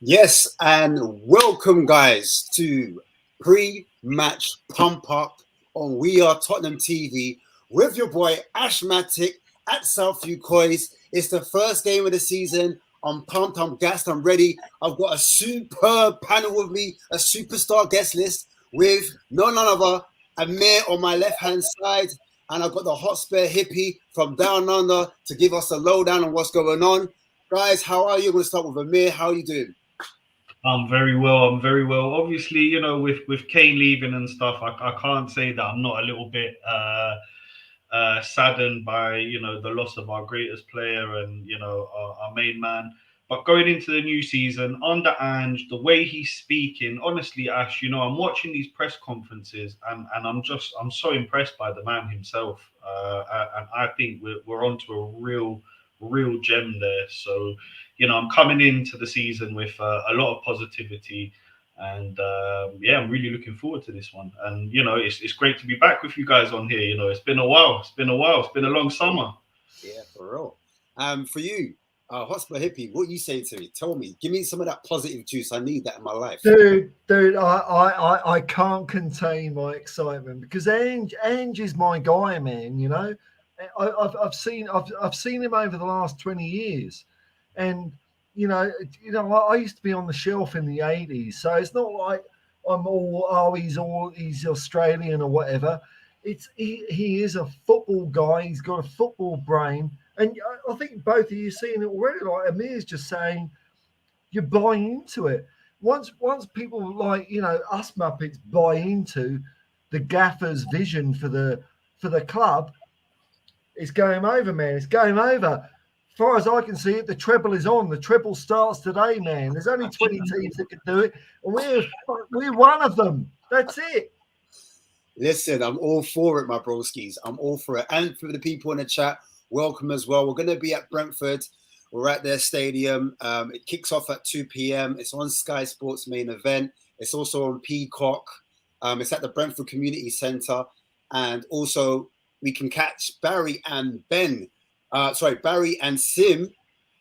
Yes, and welcome, guys, to pre-match pump up on We Are Tottenham TV with your boy Ashmatic at Southview Coys. It's the first game of the season. I'm pumped, I'm gassed, I'm ready. I've got a superb panel with me, a superstar guest list with none other Amir on my left-hand side, and I've got the hot spare hippie from down under to give us a lowdown on what's going on. Guys, how are you? I'm going to start with Amir. How are you doing? I'm very well. I'm very well. Obviously, with Kane leaving and stuff, I can't say that I'm not a little bit saddened by the loss of our greatest player and our main man. But going into the new season under Ange, the way he's speaking, honestly, Ash, I'm watching these press conferences and I'm so impressed by the man himself. And I think we're onto a real gem there. So, I'm coming into the season with a lot of positivity. And yeah, I'm really looking forward to this one. And it's great to be back with you guys on here. It's been a while. It's been a while. It's been a long summer. Yeah, for real. For you, Hotspur Hippie, what you say to me? Tell me, give me some of that positive juice. I need that in my life. Dude, I can't contain my excitement because Ange is my guy, man. I've seen him over the last 20 years, and I used to be on the shelf in the '80s, so it's not like I'm he's Australian or whatever. He is a football guy. He's got a football brain, and I think both of you seen it already. Like Amir's just saying, you're buying into it. Once people like us Muppets buy into the gaffer's vision for the club, it's game over, man. It's game over. As far as I can see it, the treble is on. The treble starts today, man. There's only 20 teams that can do it, and we're one of them. That's it. Listen, I'm all for it, my broskies. I'm all for it. And for the people in the chat, welcome as well. We're going to be at Brentford. We're at their stadium. It kicks off at 2 p.m. It's on Sky Sports main event. It's also on Peacock. It's at the Brentford Community Centre. And also, we can catch Barry and Barry and Sim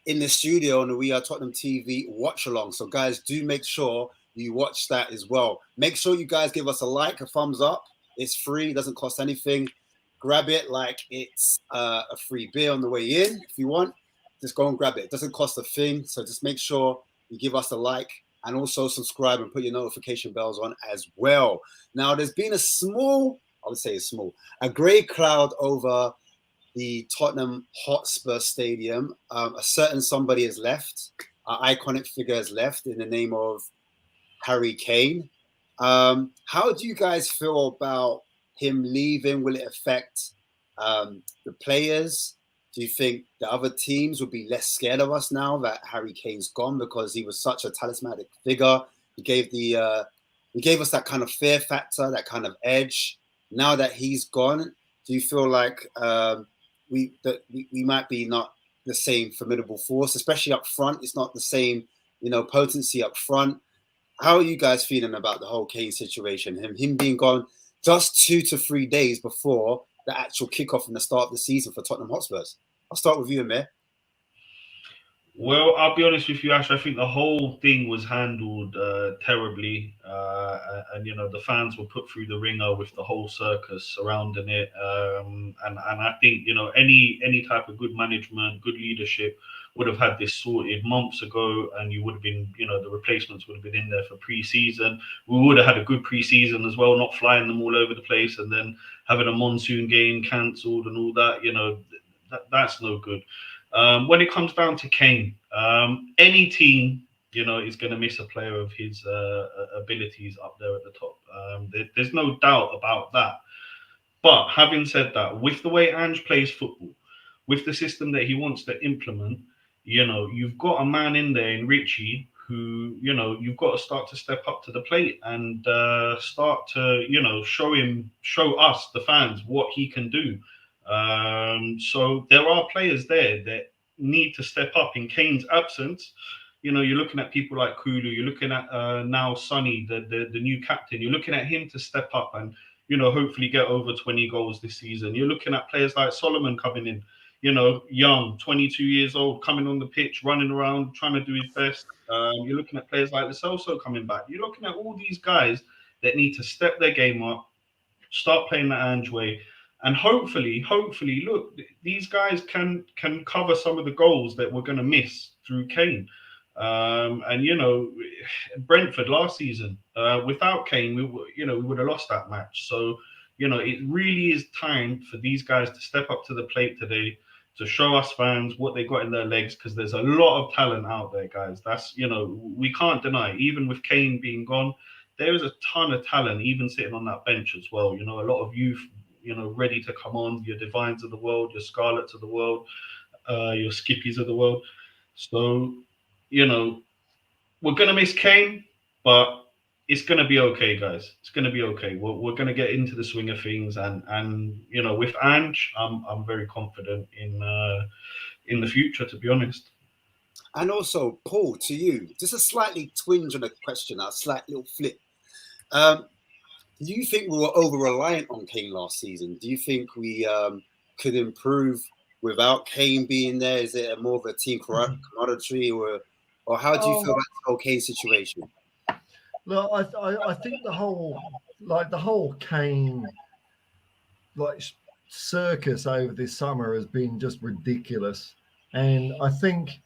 in the studio on the We Are Tottenham TV watch along. So, guys, do make sure you watch that as well. Make sure you guys give us a like, a thumbs up. It's free, doesn't cost anything. Grab it like it's a free beer on the way in if you want. Just go and grab it. It doesn't cost a thing. So just make sure you give us a like and also subscribe and put your notification bells on as well. Now, there's been a grey cloud over the Tottenham Hotspur Stadium. A certain somebody has left. An iconic figure has left in the name of Harry Kane. How do you guys feel about him leaving? Will it affect the players? Do you think the other teams would be less scared of us now that Harry Kane's gone because he was such a talismanic figure? He gave us that kind of fear factor, that kind of edge. Now that he's gone, do you feel like we might be not the same formidable force, especially up front? It's not the same, potency up front. How are you guys feeling about the whole Kane situation? Him being gone just 2 to 3 days before the actual kickoff and the start of the season for Tottenham Hotspurs. I'll start with you, Amir. Well, I'll be honest with you, Ash. I think the whole thing was handled terribly, and the fans were put through the ringer with the whole circus surrounding it. And I think any type of good management, good leadership would have had this sorted months ago, and you would have been the replacements would have been in there for pre-season. We would have had a good pre-season as well, not flying them all over the place and then having a monsoon game cancelled and all that. That's no good. When it comes down to Kane, any team, is going to miss a player of his abilities up there at the top. There's no doubt about that. But having said that, with the way Ange plays football, with the system that he wants to implement, you've got a man in there in Richie who, you've got to start to step up to the plate and start to, show us, the fans, what he can do. So there are players there that need to step up in Kane's absence. You're looking at people like Kulu, you're looking at now Sonny, the new captain. You're looking at him to step up and, hopefully get over 20 goals this season. You're looking at players like Solomon coming in, young, 22 years old, coming on the pitch, running around, trying to do his best. You're looking at players like Lo coming back. You're looking at all these guys that need to step their game up, start playing the Ange way, and hopefully, look, these guys can cover some of the goals that we're going to miss through Kane. And Brentford last season, without Kane, we would have lost that match. So it really is time for these guys to step up to the plate today, to show us fans what they got in their legs, because there's a lot of talent out there, guys. That's we can't deny. Even with Kane being gone, there is a ton of talent, even sitting on that bench as well. A lot of youth ready to come on. Your Divines of the world, your Scarlets of the world, your Skippies of the world. So, we're gonna miss Kane, but it's gonna be okay, guys. It's gonna be okay. We're gonna get into the swing of things, and with Ange, I'm very confident in the future, to be honest. And also, Paul, to you, just a slightly twinge on a question, a slight little flip. Um, do you think we were over reliant on Kane last season? Do you think we could improve without Kane being there? Is it more of a team commodity, or how do you feel Oh, about the whole Kane situation? look, I think the whole Kane like circus over this summer has been just ridiculous, and I think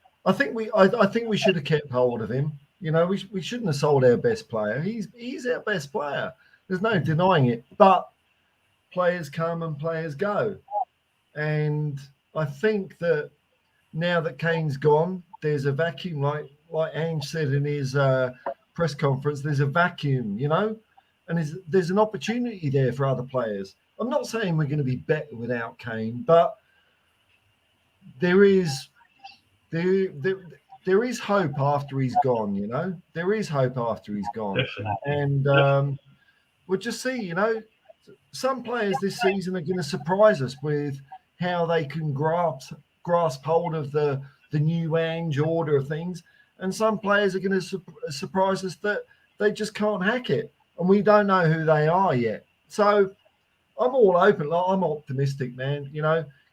we should have kept hold of him. We shouldn't have sold our best player. He's our best player. There's no denying it. But players come and players go, and I think that now that Kane's gone, there's a vacuum. Like Ange said in his press conference, there's a vacuum, and there's an opportunity there for other players. I'm not saying we're going to be better without Kane, but there is there there, there is hope after he's gone. There is hope after he's gone, Definitely. and we'll just see. Some players this season are going to surprise us with how they can grasp hold of the new Ange order of things, and some players are going to surprise us that they just can't hack it, and we don't know who they are yet. So I'm all open. I'm optimistic, man.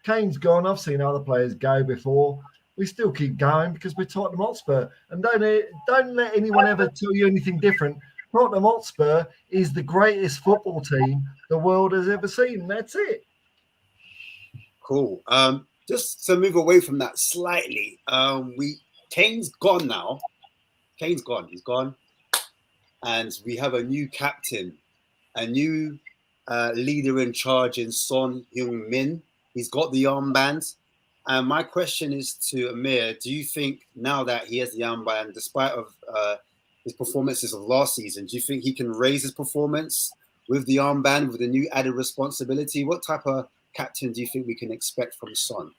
Kane's gone. I've seen other players go before. We still keep going because we're Tottenham Hotspur, and don't let anyone ever tell you anything different. Tottenham Hotspur is the greatest football team the world has ever seen. That's it. Cool. Just to move away from that slightly, Kane's gone now. Kane's gone. He's gone, and we have a new captain, a new leader in charge in Son Heung-min. He's got the armband. And my question is to Amir: do you think now that he has the armband, despite of his performances of last season, do you think he can raise his performance with the armband, with the new added responsibility? What type of captain do you think we can expect from Son?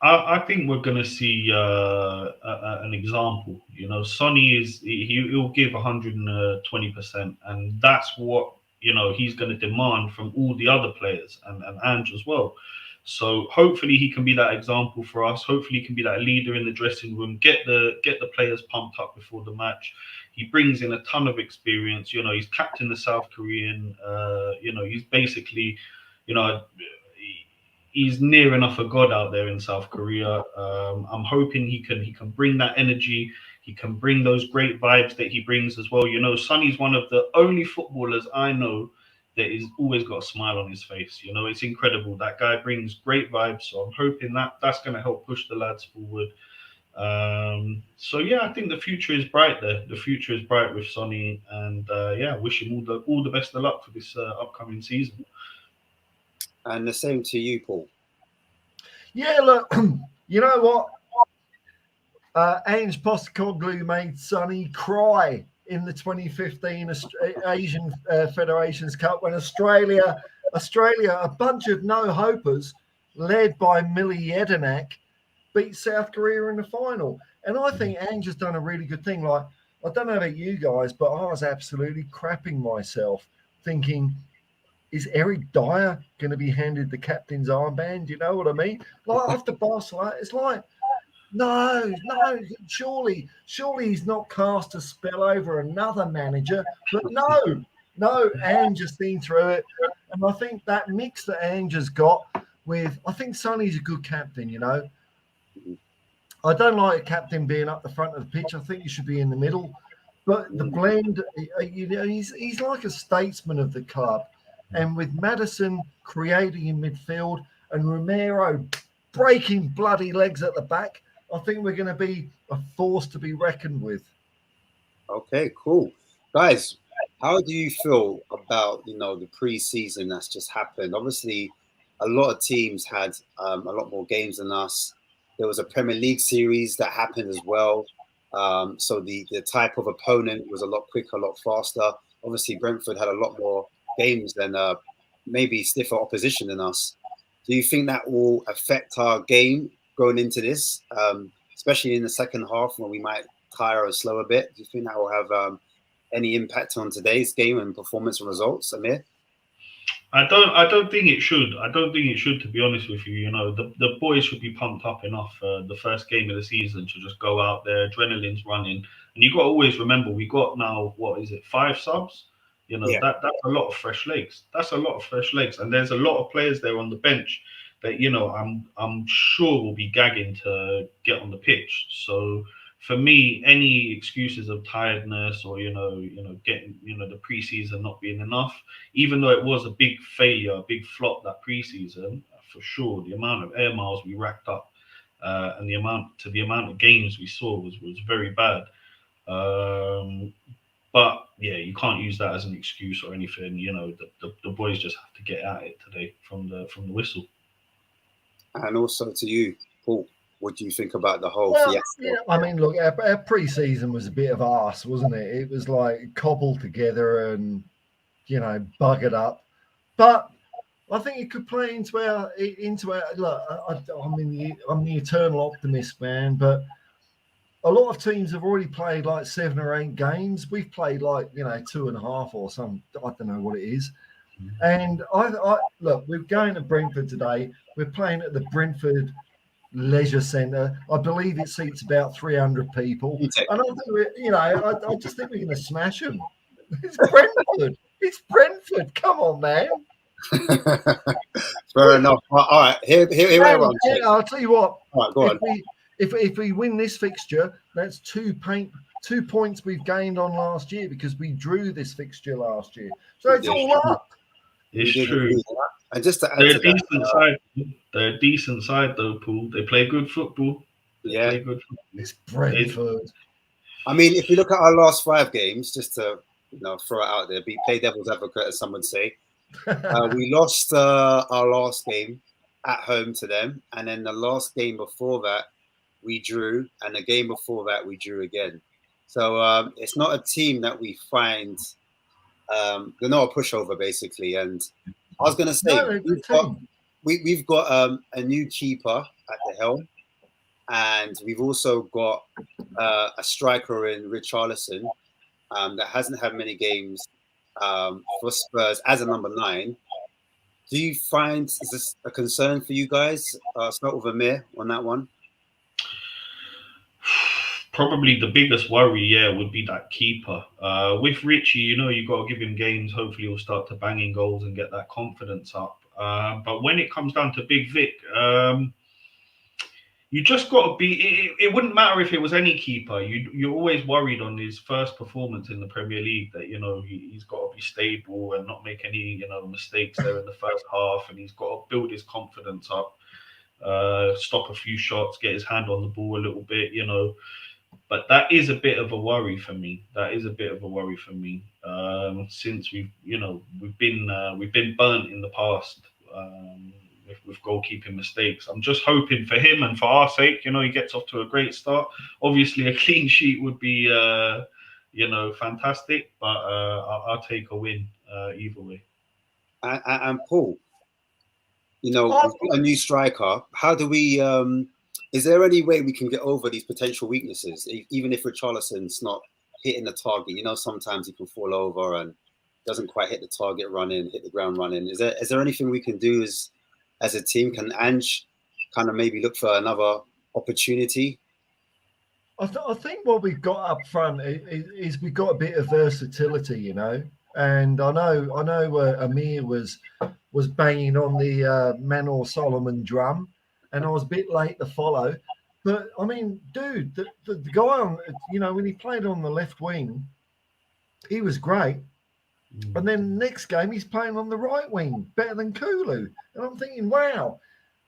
I think we're going to see an example. Sonny he'll give 120%, and that's what he's going to demand from all the other players and Ange as well. So hopefully he can be that example for us. Hopefully he can be that leader in the dressing room. Get the players pumped up before the match. He brings in a ton of experience. He's captain the South Korean. He's basically, you know, he's near enough a god out there in South Korea. I'm hoping he can bring that energy. He can bring those great vibes that he brings as well. Sonny's one of the only footballers I know that is always got a smile on his face. It's incredible. That guy brings great vibes. So I'm hoping that's going to help push the lads forward. So yeah, I think the future is bright there. The future is bright with Sonny, and wish him all the best of luck for this upcoming season. And the same to you, Paul. Yeah, look, you know what? Ange Postecoglou made Sonny cry in the 2015 Asian Federations Cup when Australia, a bunch of no-hopers, led by Millie Jedinak, beat South Korea in the final. And I think Ange has done a really good thing. Like, I don't know about you guys, but I was absolutely crapping myself thinking, is Eric Dyer going to be handed the captain's armband? You know what I mean? Like, after Barcelona, it's like, no, surely he's not cast a spell over another manager. But no, Ange has seen through it. And I think that mix that Ange has got I think Sonny's a good captain, I don't like a captain being up the front of the pitch. I think he should be in the middle. But the blend, he's like a statesman of the club. And with Maddison creating in midfield and Romero breaking bloody legs at the back, I think we're going to be a force to be reckoned with. Okay, cool. Guys, how do you feel about, the pre-season that's just happened? Obviously, a lot of teams had a lot more games than us. There was a Premier League series that happened as well. So the type of opponent was a lot quicker, a lot faster. Obviously, Brentford had a lot more games than maybe stiffer opposition than us. Do you think that will affect our game going into this, especially in the second half when we might tire or slow a bit? Do you think that will have any impact on today's game and performance and results, Amir? I don't think it should. I don't think it should, to be honest with you. You know, the boys should be pumped up enough the first game of the season to just go out there, adrenaline's running. And you've got to always remember, we got now, what is it, 5 subs? You know, Yeah. that's a lot of fresh legs. That's a lot of fresh legs. And there's a lot of players there on the bench that, you know, I'm sure will be gagging to get on the pitch. So for me, any excuses of tiredness or, getting, the preseason not being enough, even though it was a big failure, a big flop that preseason, for sure, the amount of air miles we racked up and the amount of games we saw was very bad. But yeah, you can't use that as an excuse or anything. You know, the boys just have to get at it today from the whistle. And also to you, Paul, what do you think about the whole Well, fiasco? yeah, I mean, look, our pre-season was a bit of arse, wasn't it? It was like cobbled together and, buggered up. But I think it could play into our. Look, I'm the eternal optimist, man. But a lot of teams have already played like 7 or 8 games. We've played like 2.5 or some. I don't know what it is. And I look, we're going to Brentford today. We're playing at the Brentford Leisure Centre. I believe it seats about 300 people. And I think I just think we're going to smash them. It's Brentford. It's Brentford. Come on, man. Fair enough. All right, here I'll tell you what. All right, go on. If we win this fixture, that's 2 points we've gained on last year because we drew this fixture last year. So it's all up. It's true. And just to add they're to a decent side. They're a decent side, though, Paul. They play good football. Play good football. It's Brentford. I mean, if you look at our last 5 games, just to throw it out there, play devil's advocate, as some would say, we lost our last game at home to them, and then the last game before that we drew, and the game before that we drew again. So it's not a team that we find. They're not a pushover, basically. And I was going to say, we've got a new keeper at the helm, and we've also got a striker in Richarlison that hasn't had many games for Spurs as a number 9. Do you find, is this a concern for you guys? Start with Amir on that one. Probably the biggest worry, would be that keeper. With Richie, you got to give him games. Hopefully, he'll start to bang in goals and get that confidence up. But when it comes down to Big Vic, you just got to be. It wouldn't matter if it was any keeper. You're always worried on his first performance in the Premier League that he's got to be stable and not make any mistakes there in the first half, and he's got to build his confidence up, stop a few shots, get his hand on the ball a little bit, But that is a bit of a worry for me. Since we've been burnt in the past with goalkeeping mistakes. I'm just hoping for him and for our sake, he gets off to a great start. Obviously, a clean sheet would be, fantastic. But I'll take a win either way. And Paul, we've got a new striker. How do we? Is there any way we can get over these potential weaknesses, even if Richarlison's not hitting the target? Sometimes he can fall over and doesn't quite hit the target hit the ground running. Is there anything we can do as a team? Can Ange kind of maybe look for another opportunity? I think what we've got up front is we've got a bit of versatility, And I know Amir was banging on the Manor Solomon drum, and I was a bit late to follow. But I mean, dude, the guy on, when he played on the left wing, he was great. And then next game, he's playing on the right wing, better than Kulu. And I'm thinking, wow,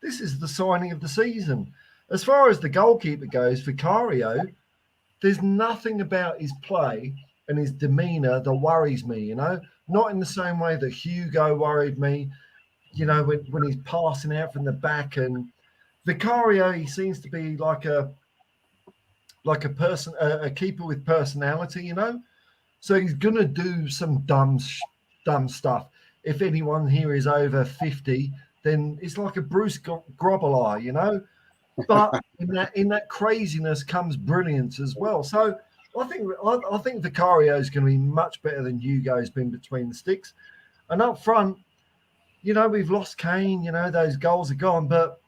this is the signing of the season. As far as the goalkeeper goes, Vicario, there's nothing about his play and his demeanour that worries me, Not in the same way that Hugo worried me, when he's passing out from the back. And Vicario, he seems to be like a person, a keeper with personality, So he's gonna do some dumb stuff. if anyone here is over 50, then it's like a Bruce Grobbelaar, you know. But in that craziness comes brilliance as well. So I think Vicario is going to be much better than Hugo's been between the sticks. And up front, you know, we've lost Kane. You know, those goals are gone, but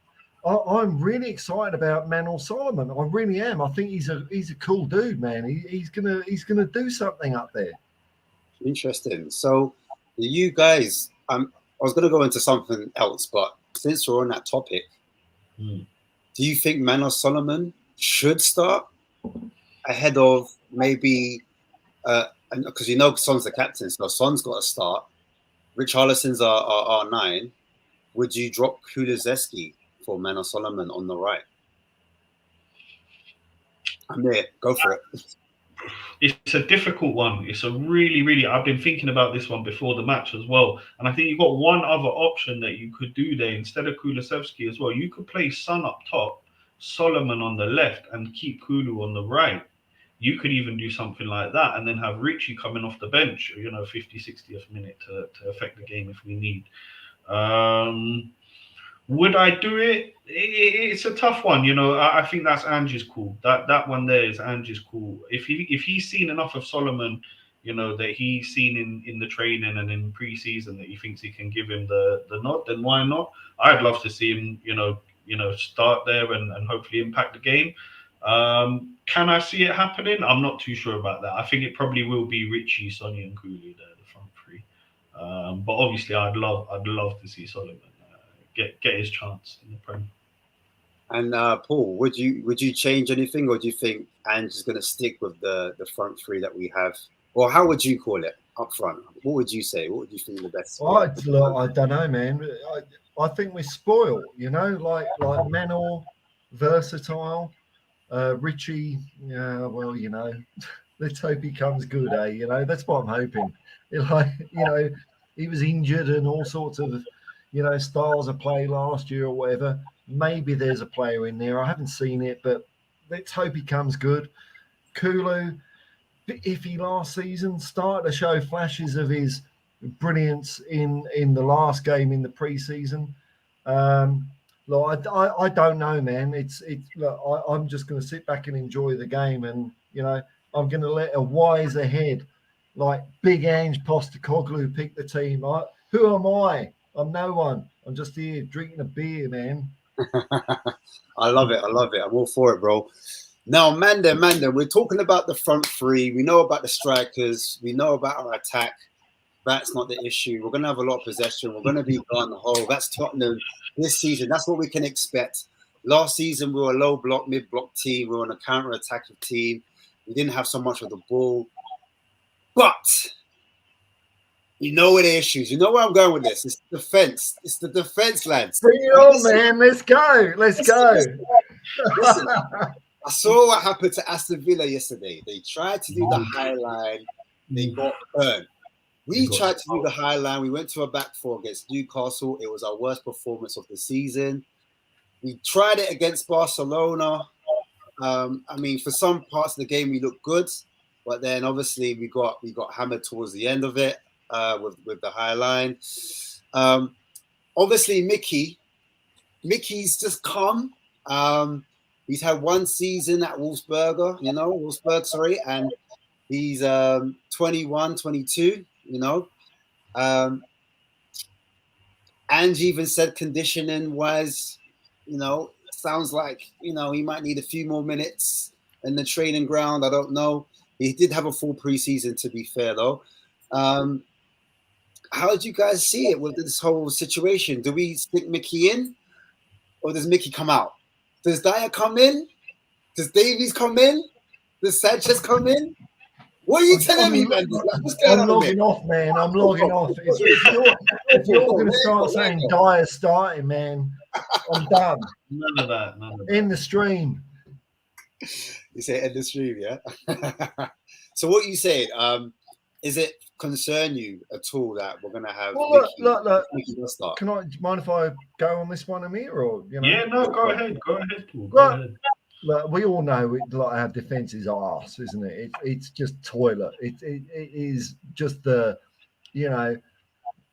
I'm really excited about Manor Solomon. I really am. I think he's a cool dude, man. He's gonna do something up there. Interesting. So, you guys, I was going to go into something else, but since we're on that topic, do you think Manor Solomon should start ahead of maybe? Because you know Son's the captain, so Son's got to start. Richarlison's our nine. Would you drop Kulusevski for Manor Solomon on the right? I'm there. Go for it. It's a difficult one. It's a really. I've been thinking about this one before the match as well, and I think you've got one other option that you could do there instead of Kulusevski as well. You could play Son up top, Solomon on the left, and keep Kulu on the right. You could even do something like that, and then have Richie coming off the bench, 50, 60th minute to affect the game if we need. Would I do it? It's a tough one, I think that's Angie's call. That one there is Angie's call. If he's seen enough of Solomon, that he's seen in the training and in pre-season that he thinks he can give him the nod, then why not? I'd love to see him, start there and hopefully impact the game. Can I see it happening? I'm not too sure about that. I think it probably will be Richie, Sonny, and Kulu there, the front three. But obviously, I'd love to see Solomon get his chance in the Prem. And Paul, would you change anything, or do you think Angie's going to stick with the front three that we have? Or how would you call it up front? What would you say? What would you think the best? I don't know, man. I think we're spoiled, like Manor, versatile. Richie, yeah, well, let's hope he comes good, that's what I'm hoping. He was injured and all sorts of, styles of play last year or whatever. Maybe there's a player in there. I haven't seen it, but let's hope he comes good. Kulu, iffy last season, started to show flashes of his brilliance in the last game in the preseason. Look, I don't know, man. Look, I'm just going to sit back and enjoy the game, and I'm going to let a wiser head like Big Ange Postecoglou pick the team. Who am I? I'm no one. I'm just here drinking a beer, man. I love it. I'm all for it, bro. Now, Manda, we're talking about the front three. We know about the strikers. We know about our attack. That's not the issue. We're going to have a lot of possession. We're going to be on the whole. That's Tottenham this season. That's what we can expect. Last season, we were a low block, mid block team. We were on a counter-attacking team. We didn't have so much of the ball. But you know what the issues. You know where I'm going with this. It's the defense. It's the defense, lads. Bring it on, man. Let's go. Listen, I saw what happened to Aston Villa yesterday. They tried to do the high line. They got burned. We tried to do the high line. We went to a back four against Newcastle. It was our worst performance of the season. We tried it against Barcelona. For some parts of the game we looked good, but then obviously we got hammered towards the end of it with the high line. Obviously Mickey's just come. He's had one season at Wolfsburg, and he's 21, 22. Ange even said conditioning wise, sounds like, he might need a few more minutes in the training ground. I don't know. He did have a full preseason, to be fair, though. How do you guys see it with this whole situation? Do we stick Mickey in, or does Mickey come out? Does Dyer come in? Does Davies come in? Does Sanchez come in? What are you telling me, man? I'm logging off, man. I'm logging off. If you're going to start saying Dyer starting, man, I'm done. None of that. In the stream. You say end the stream, yeah? So what you saying? Is it concern you at all that we're going to have Mickey start? Do you mind if I go on this one, Amir? Or, Yeah, no, go ahead, Paul. Go ahead. Look, we all know our defense is arse, isn't it? It's just toilet. It is just the,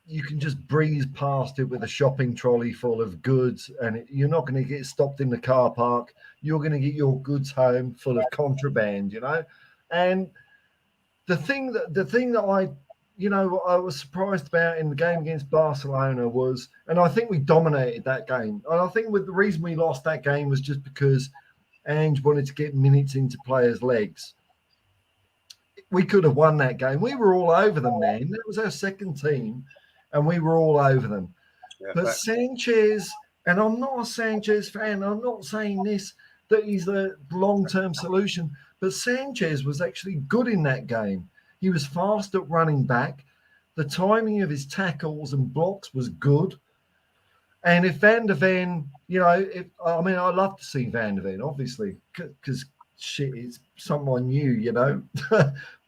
you can just breeze past it with a shopping trolley full of goods, and you're not going to get stopped in the car park. You're going to get your goods home full of contraband, And the thing that I was surprised about in the game against Barcelona was, and I think we dominated that game. And I think with the reason we lost that game was just because Ange wanted to get minutes into players' legs. We could have won that game. We were all over them, man. That was our second team, and we were all over them. Yeah, But but Sanchez, and I'm not a Sanchez fan, I'm not saying this, that he's the long-term solution, but Sanchez was actually good in that game. He was fast at running back. The timing of his tackles and blocks was good. And if Van der Ven, I love to see Van der Ven, obviously, because shit, it's someone new.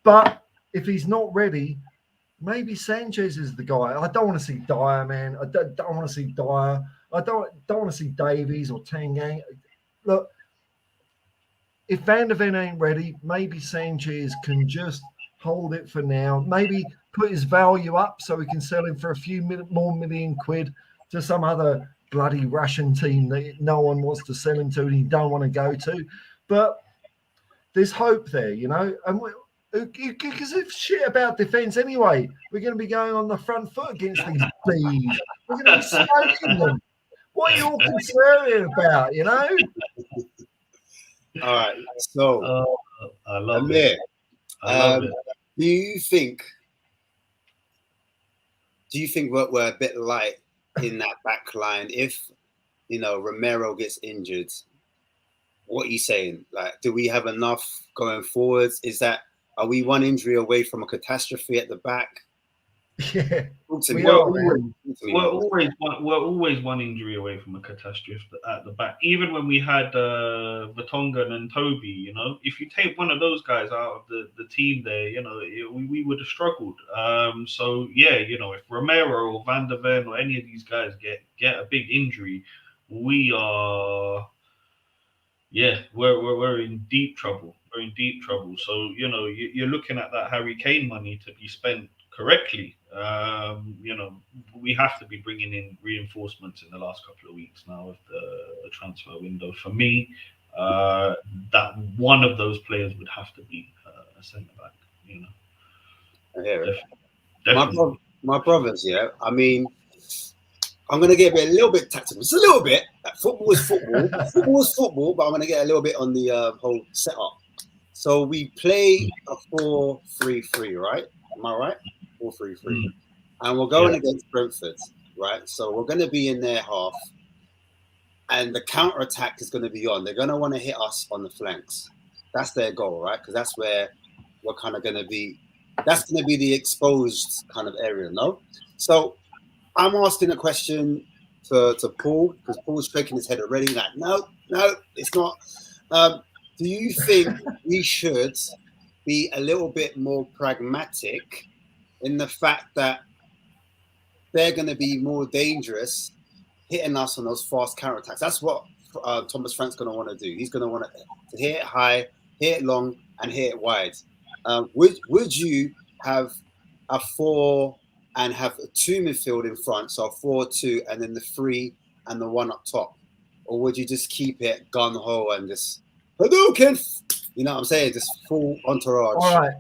But if he's not ready, maybe Sanchez is the guy. I don't want to see Dyer, man. I don't want to see Dyer. I don't want to see Davies or Tangang. Look, if Van der Ven ain't ready, maybe Sanchez can just hold it for now. Maybe put his value up so we can sell him for a few more million quid to some other bloody Russian team that no one wants to sell him to and he don't want to go to. But there's hope there, and who gives a shit about defence anyway? We're going to be going on the front foot against these bees. We're going to be smoking them. What are you all concerned about, all right. So, I love Amir, it. I love it. do you think we're a bit light in that back line if Romero gets injured? What are you saying? Like, do we have enough going forwards? Are we one injury away from a catastrophe at the back? Yeah, We're always one injury away from a catastrophe at the back. Even when we had Vertonghen and Toby, if you take one of those guys out of the team there, we would have struggled. So yeah, if Romero or Van der Ven or any of these guys get a big injury, we are. Yeah, we're in deep trouble. We're in deep trouble. So you're looking at that Harry Kane money to be spent correctly. We have to be bringing in reinforcements in the last couple of weeks now of the transfer window. For me, that one of those players would have to be a centre back. I hear it. Definitely. My brothers, yeah. I mean, I'm going to get a little bit tactical. Just a little bit. Football is football. Football is football, but I'm going to get a little bit on the whole setup. So we play a 4-3-3, right? Am I right? 4-3-3. And we're going against Brentford, right? So we're going to be in their half. And the counter-attack is going to be on. They're going to want to hit us on the flanks. That's their goal, right? Because that's where we're kind of going to be. That's going to be the exposed kind of area, no? So I'm asking a question to Paul, because Paul's shaking his head already. Like, no, it's not. Do you think we should be a little bit more pragmatic in the fact that they're going to be more dangerous hitting us on those fast counterattacks? That's what Thomas Frank's going to want to do. He's going to want to hit it high, hit it long, and hit it wide. Would you have a 4 and have 2 midfield in front, so 4-2, and then the 3 and the 1 up top? Or would you just keep it gun-ho and just, Hadouken! You know what I'm saying? Just full entourage. All right.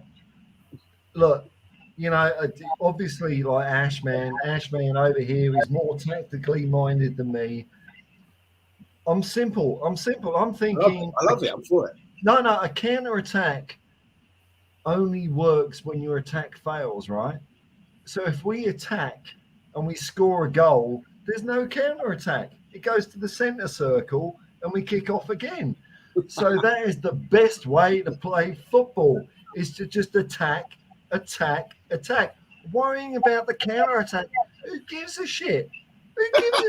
Look, obviously, like Ashman over here is more tactically minded than me. I'm simple. I'm thinking. I love it. I'm for it. No, a counter-attack only works when your attack fails, right? So if we attack and we score a goal, there's no counter-attack. It goes to the centre circle and we kick off again. So that is the best way to play football, is to just attack. Worrying about the counter-attack, who gives a shit? Who gives a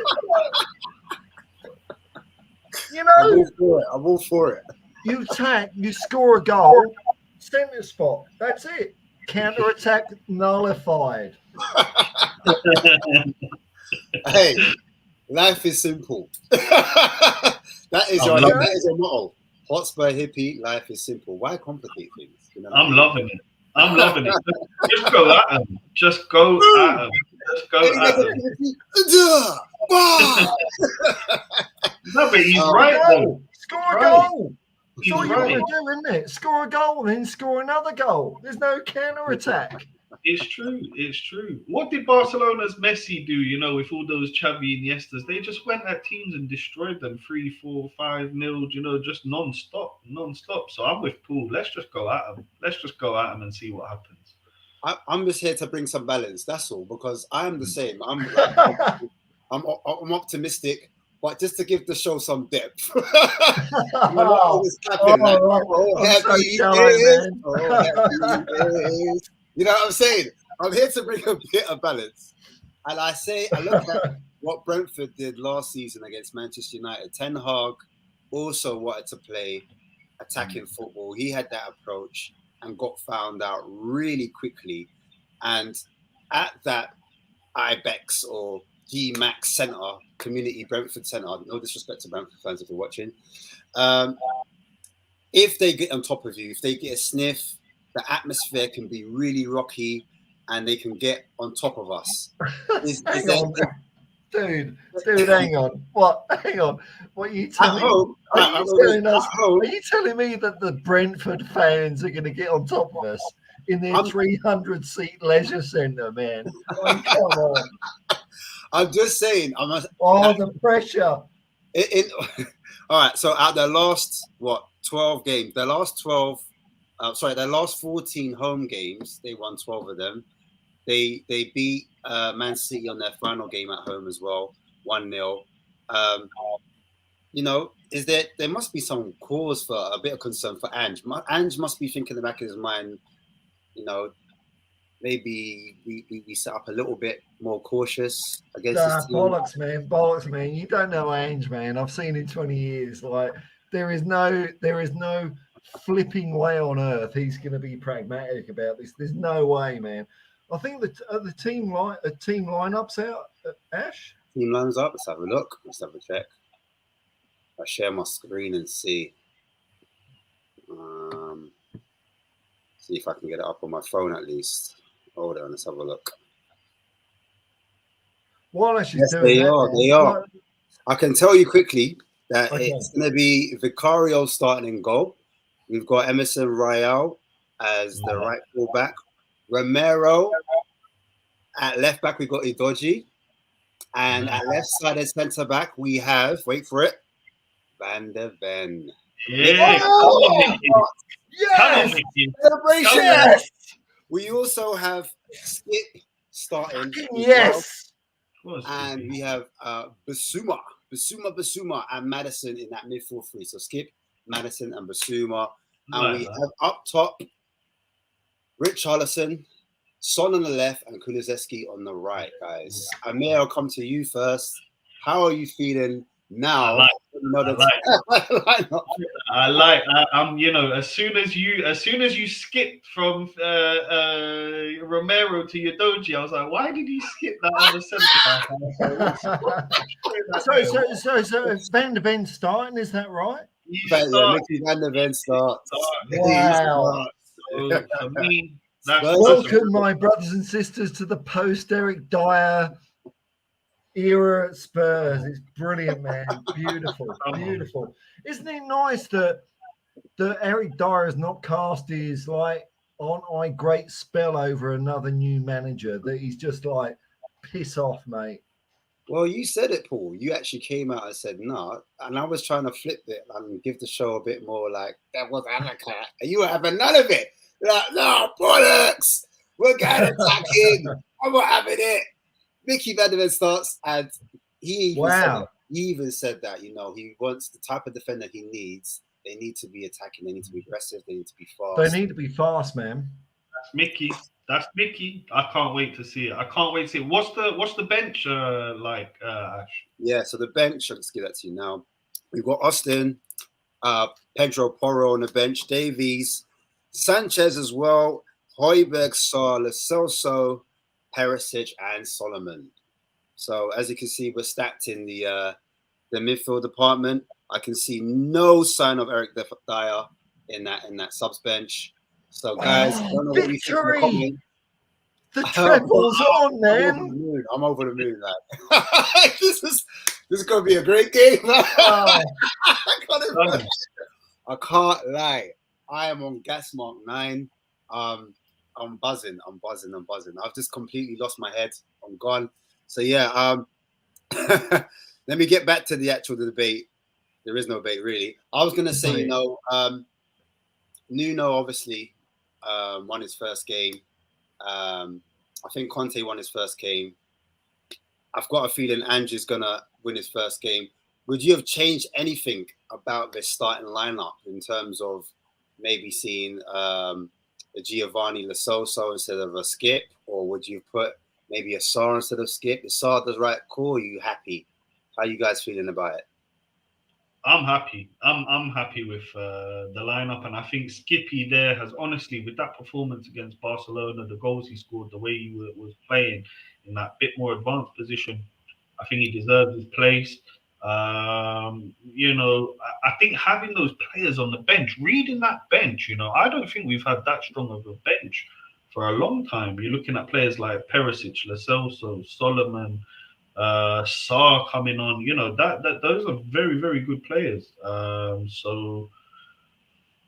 I'm all for it. You attack, you score a goal, centre spot. That's it. Counter-attack nullified. Hey, life is simple. that is your motto. Hotspur hippie, life is simple. Why complicate things? I'm loving it. I'm loving it. Just go at him. Just go at him. Just go Any at him. negativity? Duh, bah. No, but he's Oh, right though. Goal. Score a Right. goal. That's He's all you right. want to do, isn't it? Score a goal, then score another goal. There's no counter attack. It's true. It's true. What did Barcelona's Messi do? You know, with all those Xavi Iniestas, they just went at teams and destroyed them 3-4-5-0. You know, just non-stop, non-stop. So I'm with Paul. Let's just go at them. Let's just go at them and see what happens. I'm just here to bring some balance. That's all, because I am the same. I'm optimistic, but just to give the show some depth. I'm not always clapping like, oh, I'm so happy shallow, days, man. oh, happy days. You know what I'm saying? I'm here to bring a bit of balance. And I look at what Brentford did last season against Manchester United. Ten Hag also wanted to play attacking football. He had that approach and got found out really quickly. And at that IBEX or GMAX Centre, Community Brentford Centre, no disrespect to Brentford fans if you're watching, if they get on top of you, if they get a sniff, the atmosphere can be really rocky and they can get on top of us. Hang on. Dude, hang on. What? Hang on. What are you telling me? Are you telling me that the Brentford fans are going to get on top of us in their 300-seat leisure centre, man? Oh, come on. I'm just saying. The pressure. All right. So out the last 12 games, their last 14 home games, they won 12 of them. They beat Man City on their final game at home as well, 1-0. You know, there must be some cause for a bit of concern for Ange. Ange must be thinking in the back of his mind, you know, maybe we set up a little bit more cautious against this team. Bollocks, man. You don't know Ange, man. I've seen him 20 years. Like, there is no flipping way on earth he's going to be pragmatic about this. There's no way, man. I think the team lineups out, Ash. Team lines up. Let's have a look. Let's have a check. I share my screen and see. See if I can get it up on my phone at least. Hold on, let's have a look. While Ash is yes, doing they that, are. man, They are. I can tell you quickly that it's going to be Vicario starting in goal. We've got Emerson Royale as the right fullback. Romero at left back. We've got Idoji. And at left sided centre back, we have, wait for it, Van der Ven. Yeah. Yes. Celebration. Yes. We also have Skip starting. Yes. And we have Basuma, and Madison in that midfield three. So Skip, Madison, and Basuma. And we have up top Richarlison, Son on the left, and Kulusevski on the right, guys. Amir, I'll come to you first. How are you feeling now? You know, as soon as you skipped from Romero to Udogie, I was like, why did he skip that other centre? So Van der Ven starting, is that right? Mickey Van der Ven starts. Wow. So for me, welcome, my brothers and sisters, to the post-Eric Dyer era at Spurs. It's brilliant, man. Beautiful, beautiful. Isn't it nice that Eric Dyer has not cast his great spell over another new manager? That he's just like, piss off, mate. Well, you said it, Paul. You actually came out and said no, and I was trying to flip it and give the show a bit more like that was Anaka, and you were having none of it. Like, no, bollocks. We're going attacking. I'm not having it. Mickey Van der Ven starts, and he even said that, you know, he wants the type of defender he needs. They need to be attacking. They need to be aggressive. They need to be fast. They need to be fast, man. That's Mickey. I can't wait to see it. What's the bench like, Ash? Yeah, so the bench, I'll just give that to you now. We've got Austin, Pedro Porro on the bench, Davies, Sanchez as well, Højbjerg, Sarr, Lo Celso, Perisic, and Solomon. So as you can see, we're stacked in the midfield department. I can see no sign of Eric Dyer in that subs bench. So, guys, I don't know what you think in the Victory! comments. The treble's on, man. I'm over the moon, like. this is gonna be a great game. Oh, I can't lie. I am on gas mark 9. I'm buzzing. I've just completely lost my head. I'm gone. So yeah. Let me get back to the actual debate. There is no debate really. I was gonna say, Nuno obviously won his first game. I think Conte won his first game. I've got a feeling Andrew's gonna win his first game. Would you have changed anything about this starting lineup in terms of maybe seeing a Giovanni Lo Celso instead of a Skip, or would you put maybe a Sarr instead of Skip? Is Sarr the right call? Are you happy? How are you guys feeling about it? I'm happy. I'm happy with the lineup, and I think Skippy there has honestly, with that performance against Barcelona, the goals he scored, the way he was playing in that bit more advanced position, I think he deserves his place. I think having those players on the bench, reading that bench, I don't think we've had that strong of a bench for a long time. You're looking at players like Perisic, Lo Celso, Solomon, Sarr coming on, that those are very, very good players. So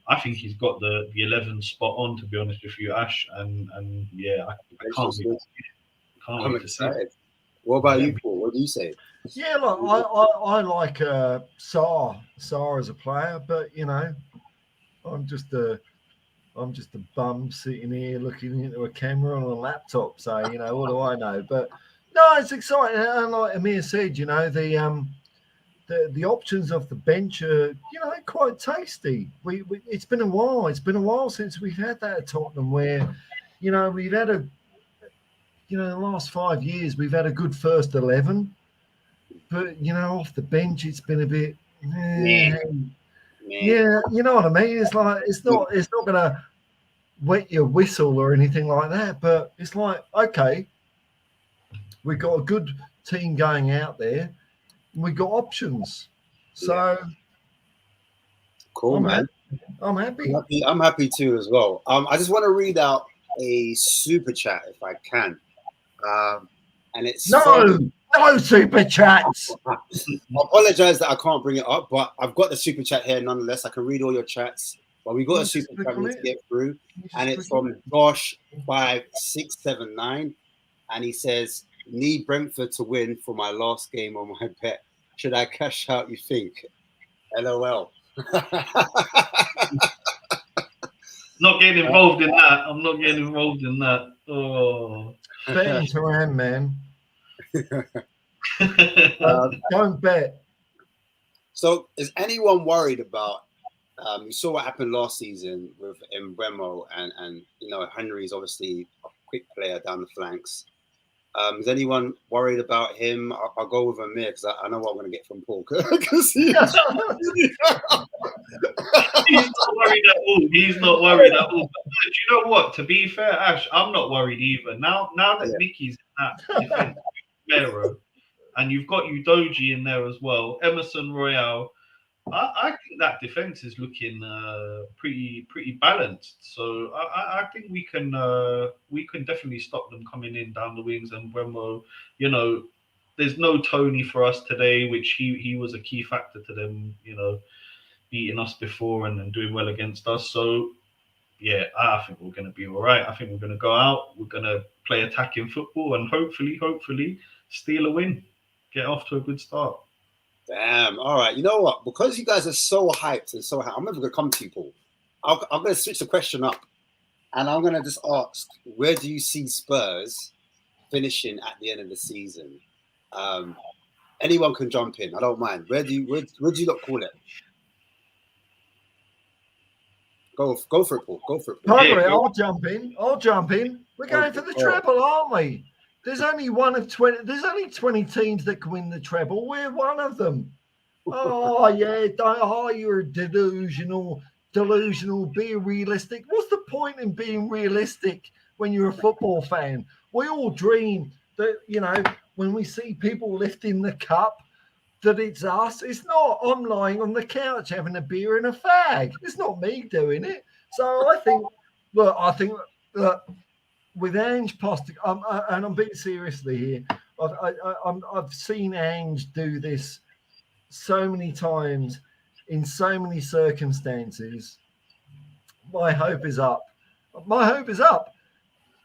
I think he's got the 11 spot on, to be honest with you, Ash. And yeah, I can't wait. I'm excited. What about you, Paul? What do you say? Yeah, look, I like Sarr as a player, but I'm just a bum sitting here looking into a camera on a laptop. So what do I know? But no, it's exciting. And like Amir said, the options off the bench are quite tasty. It's been a while. It's been a while since we've had that at Tottenham, where we've had the last 5 years we've had a good first 11. But off the bench, it's been a bit. Yeah, you know what I mean. It's like it's not gonna wet your whistle or anything like that. But it's like, okay, we've got a good team going out there, and we've got options. So cool, man. I'm happy. I'm happy too as well. I just want to read out a super chat if I can. And it's no super chats. I apologize that I can't bring it up, but I've got the super chat here nonetheless. I can read all your chats, but we got a super chat to get through, and it's from Josh5679, and he says, "Need Brentford to win for my last game on my bet. Should I cash out? You think?" LOL. Not getting involved in that. I'm not getting involved in that. Oh, betting Turan, man. Don't bet. So, is anyone worried about? You saw what happened last season with Mbeumo, and Henry's obviously a quick player down the flanks. Is anyone worried about him? I'll go with Amir because I know what I'm going to get from Paul. He's not worried at all. He's not worried at all. But do you know what? To be fair, Ash, I'm not worried either. Now that Mickey's in that defense, Mero, and you've got Udoji in there as well, Emerson Royale. I think that defense is looking pretty balanced. So I think we can definitely stop them coming in down the wings. And Bremo, there's no Tony for us today, which he was a key factor to them, beating us before and doing well against us. So yeah, I think we're going to be all right. I think we're going to go out. We're going to play attacking football and hopefully steal a win, get off to a good start. Damn. All right. You know what? Because you guys are so hyped and so hyped, I'm never going to come to you, Paul. I'm going to switch the question up. And I'm going to just ask, where do you see Spurs finishing at the end of the season? Anyone can jump in. I don't mind. Where do you not call it? Go for it, Paul. Go for it, Paul. I'll jump in. We're going for the treble, aren't we? There's only 20. There's only 20 teams that can win the treble. We're one of them. Oh yeah, you're delusional. Be realistic. What's the point in being realistic when you're a football fan? We all dream that when we see people lifting the cup, that it's us. It's not. I'm lying on the couch having a beer and a fag. It's not me doing it. So I think Look, I think that with Ange Postecoglou, and I'm being seriously here. I've seen Ange do this so many times in so many circumstances. My hope is up. My hope is up.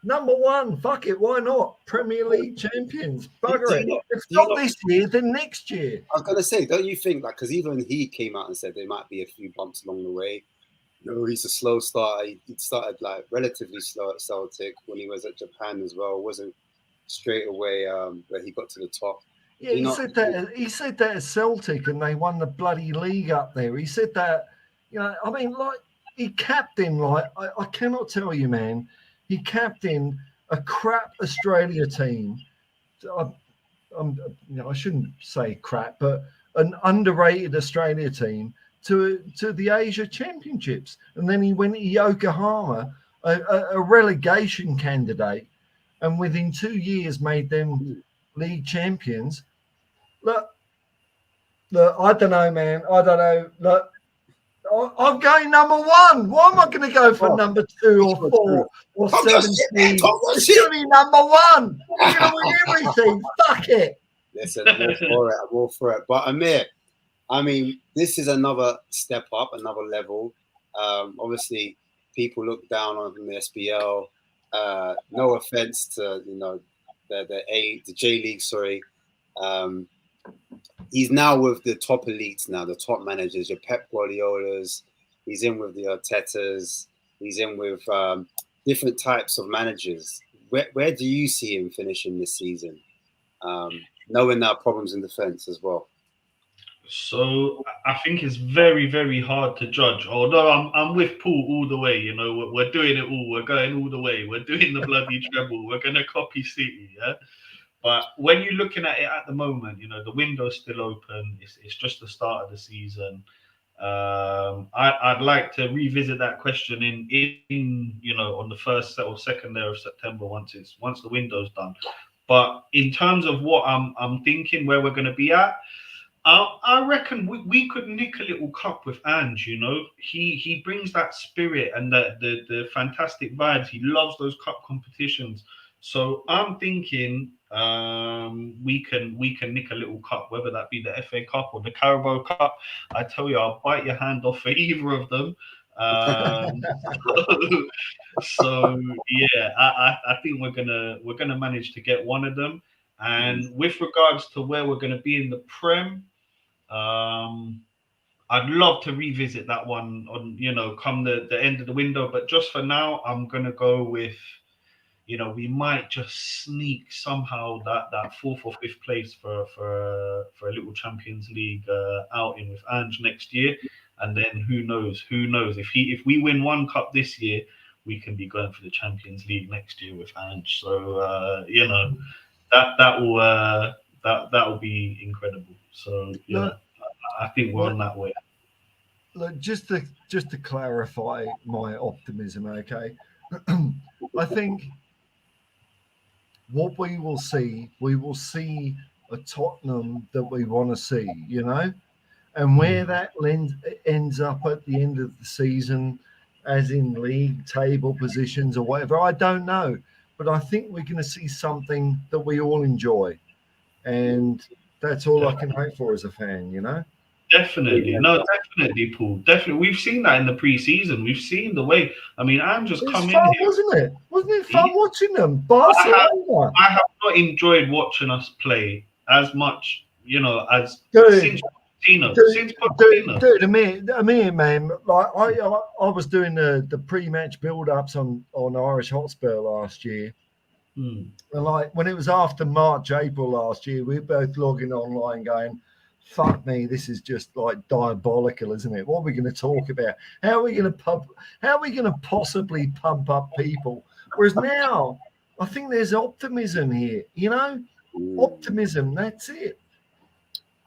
Number one, fuck it, why not? Premier League champions, bugger it. If do you not this year, then next year. I was gonna say, don't you think like because even he came out and said there might be a few bumps along the way. No, he's a slow starter. He started like relatively slow at Celtic when he was at Japan as well. Wasn't straight away where he got to the top. Yeah, Do you he not? said that. He said that at Celtic, and they won the bloody league up there. He said that. You know, I mean, like he captained. Like I cannot tell you, man. He captained a crap Australia team. I, I shouldn't say crap, but an underrated Australia team to the Asia Championships, and then he went to Yokohama, a relegation candidate, and within 2 years made them league champions. Look, I don't know, man. I don't know. Look, I'm going number one. Why am I going to go for Oh, number two or four or talk your 17? shit, man. Talk your It's shit. going to be number one. We're going to win everything. Fuck it. Listen, I'm all for it. I'm all for it. But Amir, I mean, this is another step up, another level. Obviously, people look down on the SBL. No offense to the J League. Sorry, he's now with the top elites now, the top managers, your Pep Guardiolas. He's in with the Artetas. He's in with different types of managers. Where do you see him finishing this season? Knowing there are problems in defence as well. So I think it's very, very hard to judge. Although I'm with Paul all the way. You know, we're doing it all. We're going all the way. We're doing the bloody treble. We're gonna copy City. Yeah. But when you're looking at it at the moment, you know, the window's still open. It's just the start of the season. I'd like to revisit that question in on the first or second day of September once the window's done. But in terms of what I'm thinking where we're going to be at, I reckon we could nick a little cup with Ange. You know, he brings that spirit and the fantastic vibes. He loves those cup competitions. So I'm thinking we can nick a little cup, whether that be the FA Cup or the Carabao Cup. I tell you, I'll bite your hand off for either of them. Um, so yeah, I think we're gonna manage to get one of them. And with regards to where we're gonna be in the Prem, I'd love to revisit that one on come the end of the window. But just for now, I'm gonna go with we might just sneak somehow that fourth or fifth place for a little Champions League outing with Ange next year, and then who knows? Who knows if we win one cup this year, we can be going for the Champions League next year with Ange. So that will be incredible. So Look, I think we're on that way. look, just to clarify my optimism, okay? I think what we will see a Tottenham that we want to see, and where that ends up at the end of the season, as in league table positions or whatever, I don't know. But I think we're going to see something that we all enjoy. And that's all I can hope for as a fan, Definitely. No, definitely, Paul. Definitely. We've seen that in the pre-season. We've seen the way. I mean, I'm just It's come in fun, here. wasn't it? Wasn't it fun watching them? I Barcelona. have not enjoyed watching us play as much, as Dude, since Pochettino. Amir, man, like I was doing the pre-match build-ups on Irish Hotspur last year, and like when it was after March, April last year, we were both logging online going, "Fuck me, this is just like diabolical, isn't it? What are we going to talk about? How are we going to possibly pump up people?" Whereas now, I think there's optimism here. Optimism. That's it.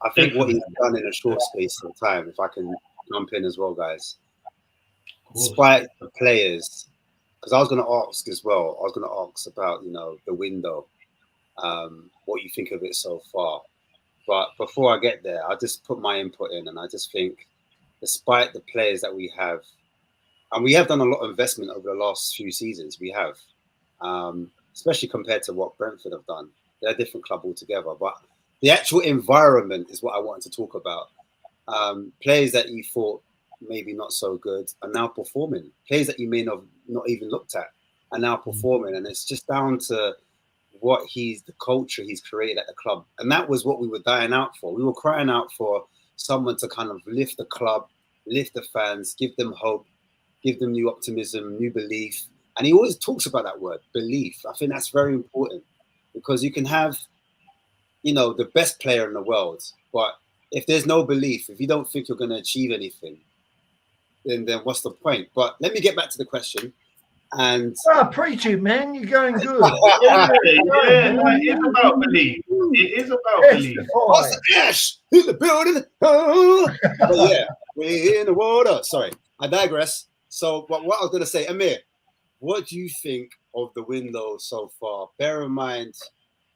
I think what he's done in a short space of time, if I can jump in as well, guys, despite the players, because I was going to ask as well, I was going to ask about, the window, what you think of it so far. But before I get there, I'll just put my input in, and I just think, despite the players that we have, And we have done a lot of investment over the last few seasons. We have, especially compared to what Brentford have done. They're a different club altogether. But the actual environment is what I wanted to talk about. Players that you thought maybe not so good are now performing. Players that you may not even looked at are now performing. And it's just down to the culture he's created at the club. And that was what we were dying out for. We were crying out for someone to kind of lift the club, lift the fans, give them hope, give them new optimism, new belief. And he always talks about that word, belief. I think that's very important because you can have, the best player in the world, but if there's no belief, if you don't think you're going to achieve anything, then what's the point? But let me get back to the question. And preach it, man. You're going good. Yeah, it's about belief. It is about belief. What's the Ash in the building? Oh. But yeah, we're in the water. Sorry, I digress. So, but what I was going to say, Amir, what do you think of the window so far? Bear in mind,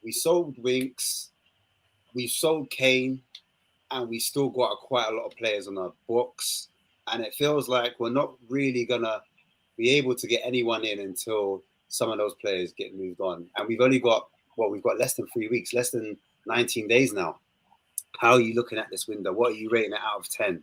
we sold Winks, we sold Kane, and we still got quite a lot of players on our books. And it feels like we're not really going to be able to get anyone in until some of those players get moved on. And we've got less than 3 weeks, less than 19 days now. How are you looking at this window? What are you rating it out of 10?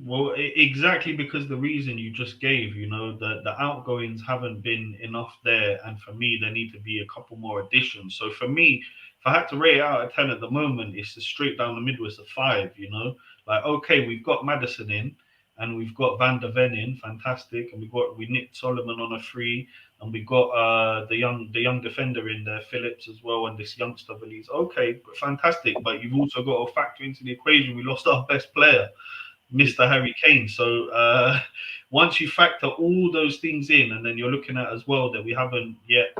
Well, exactly because the reason you just gave, the outgoings haven't been enough there, and for me, there need to be a couple more additions. So for me, if I had to rate it out of 10 at the moment, it's a straight down the middle. It's a 5. Like okay, we've got Madison in, and we've got Van der Ven in, fantastic, and we nicked Solomon on a free, and we got the young defender in there, Phillips as well, and this youngster Belize. Okay, fantastic, but you've also got to factor into the equation we lost our best player, Mr. Harry Kane. So once you factor all those things in, and then you're looking at as well that we haven't yet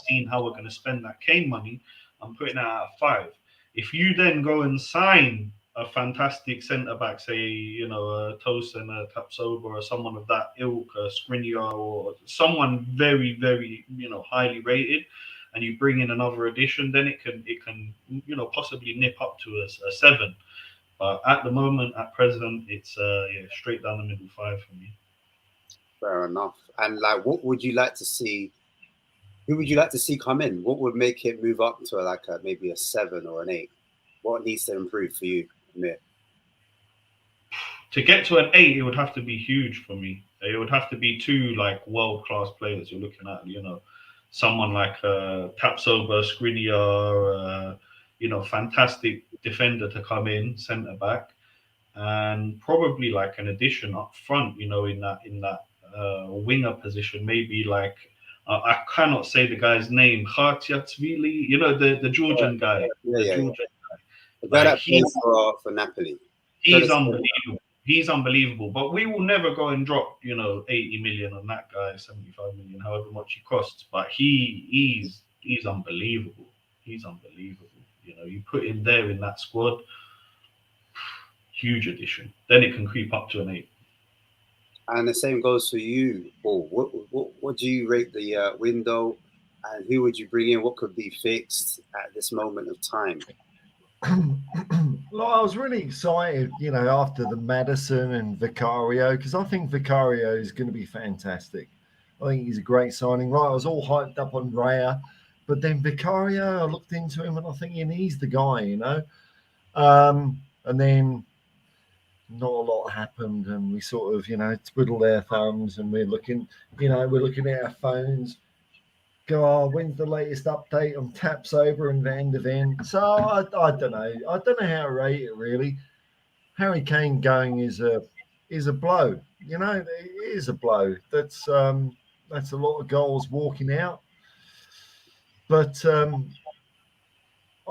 seen how we're going to spend that Kane money, I'm putting that at a 5. If you then go and sign a fantastic centre back, say Tosin, Tapsoba, or someone of that ilk, Skriniar, or someone very, very highly rated, and you bring in another addition, then it can possibly nip up to a 7. But at the moment, at present, it's straight down the middle 5 for me. Fair enough. And like, what would you like to see? Who would you like to see come in? What would make it move up to maybe a 7 or an 8? What needs to improve for you, Amir? To get to an 8, it would have to be huge for me. It would have to be 2 like world class players. You're looking at, someone like Tapsoba, Skriniar, fantastic defender to come in, centre back, and probably like an addition up front, in that winger position, maybe like I cannot say the guy's name, Khartiatvili, the Georgian guy, Georgian guy. The guy that plays for Napoli. He's unbelievable. He's unbelievable. But we will never go and drop, 80 million on that guy, 75 million, however much he costs. But he's unbelievable. He's unbelievable. You put him there in that squad, huge addition. Then it can creep up to an 8. And the same goes for you, Paul. What do you rate the window, and who would you bring in? What could be fixed at this moment of time? Well, I was really excited, after the Madison and Vicario, because I think Vicario is going to be fantastic. I think he's a great signing. Right, I was all hyped up on Raya, but then Vicario, I looked into him and I'm thinking he's the guy, and then not a lot happened, and we sort of, twiddled our thumbs, and we're looking at our phones. God, when's the latest update on Tapsoba and Van der Ven? So I don't know. I don't know how to rate it really. Harry Kane going is a blow. It is a blow. That's a lot of goals walking out. But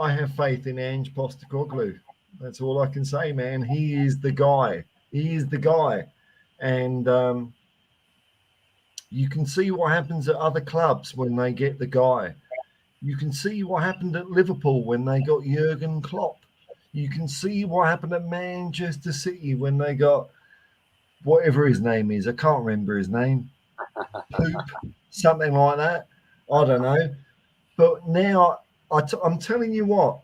I have faith in Ange Postecoglou. That's all I can say, man. He is the guy. He is the guy, and you can see what happens at other clubs when they get the guy. You can see what happened at Liverpool when they got Jurgen Klopp. You can see what happened at Manchester City when they got whatever his name is. I can't remember his name. Poop, something like that. I don't know. But now I'm telling you what,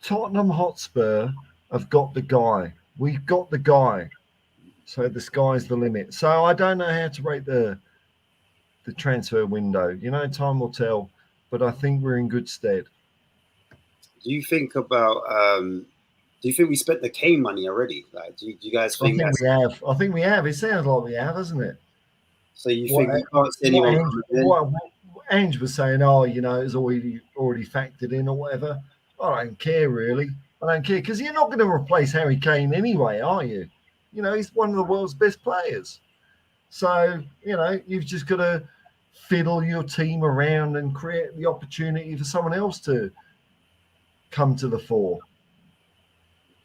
Tottenham Hotspur have got the guy. We've got the guy. So the sky's the limit. So I don't know how to rate the transfer window. You know, time will tell. But I think we're in good stead. Do you think about? Do you think we spent the Kane money already? Like, do you guys I think think that's? we have. I think we have. It sounds like we have, doesn't it? So you What think you can't see what anyone Ange, coming in? what Ange was saying, oh, you know, it's already factored in or whatever. I don't care really. I don't care because you're not going to replace Harry Kane anyway, are you? You know, he's one of the world's best players. So you know, you've just got to fiddle your team around and create the opportunity for someone else to come to the fore.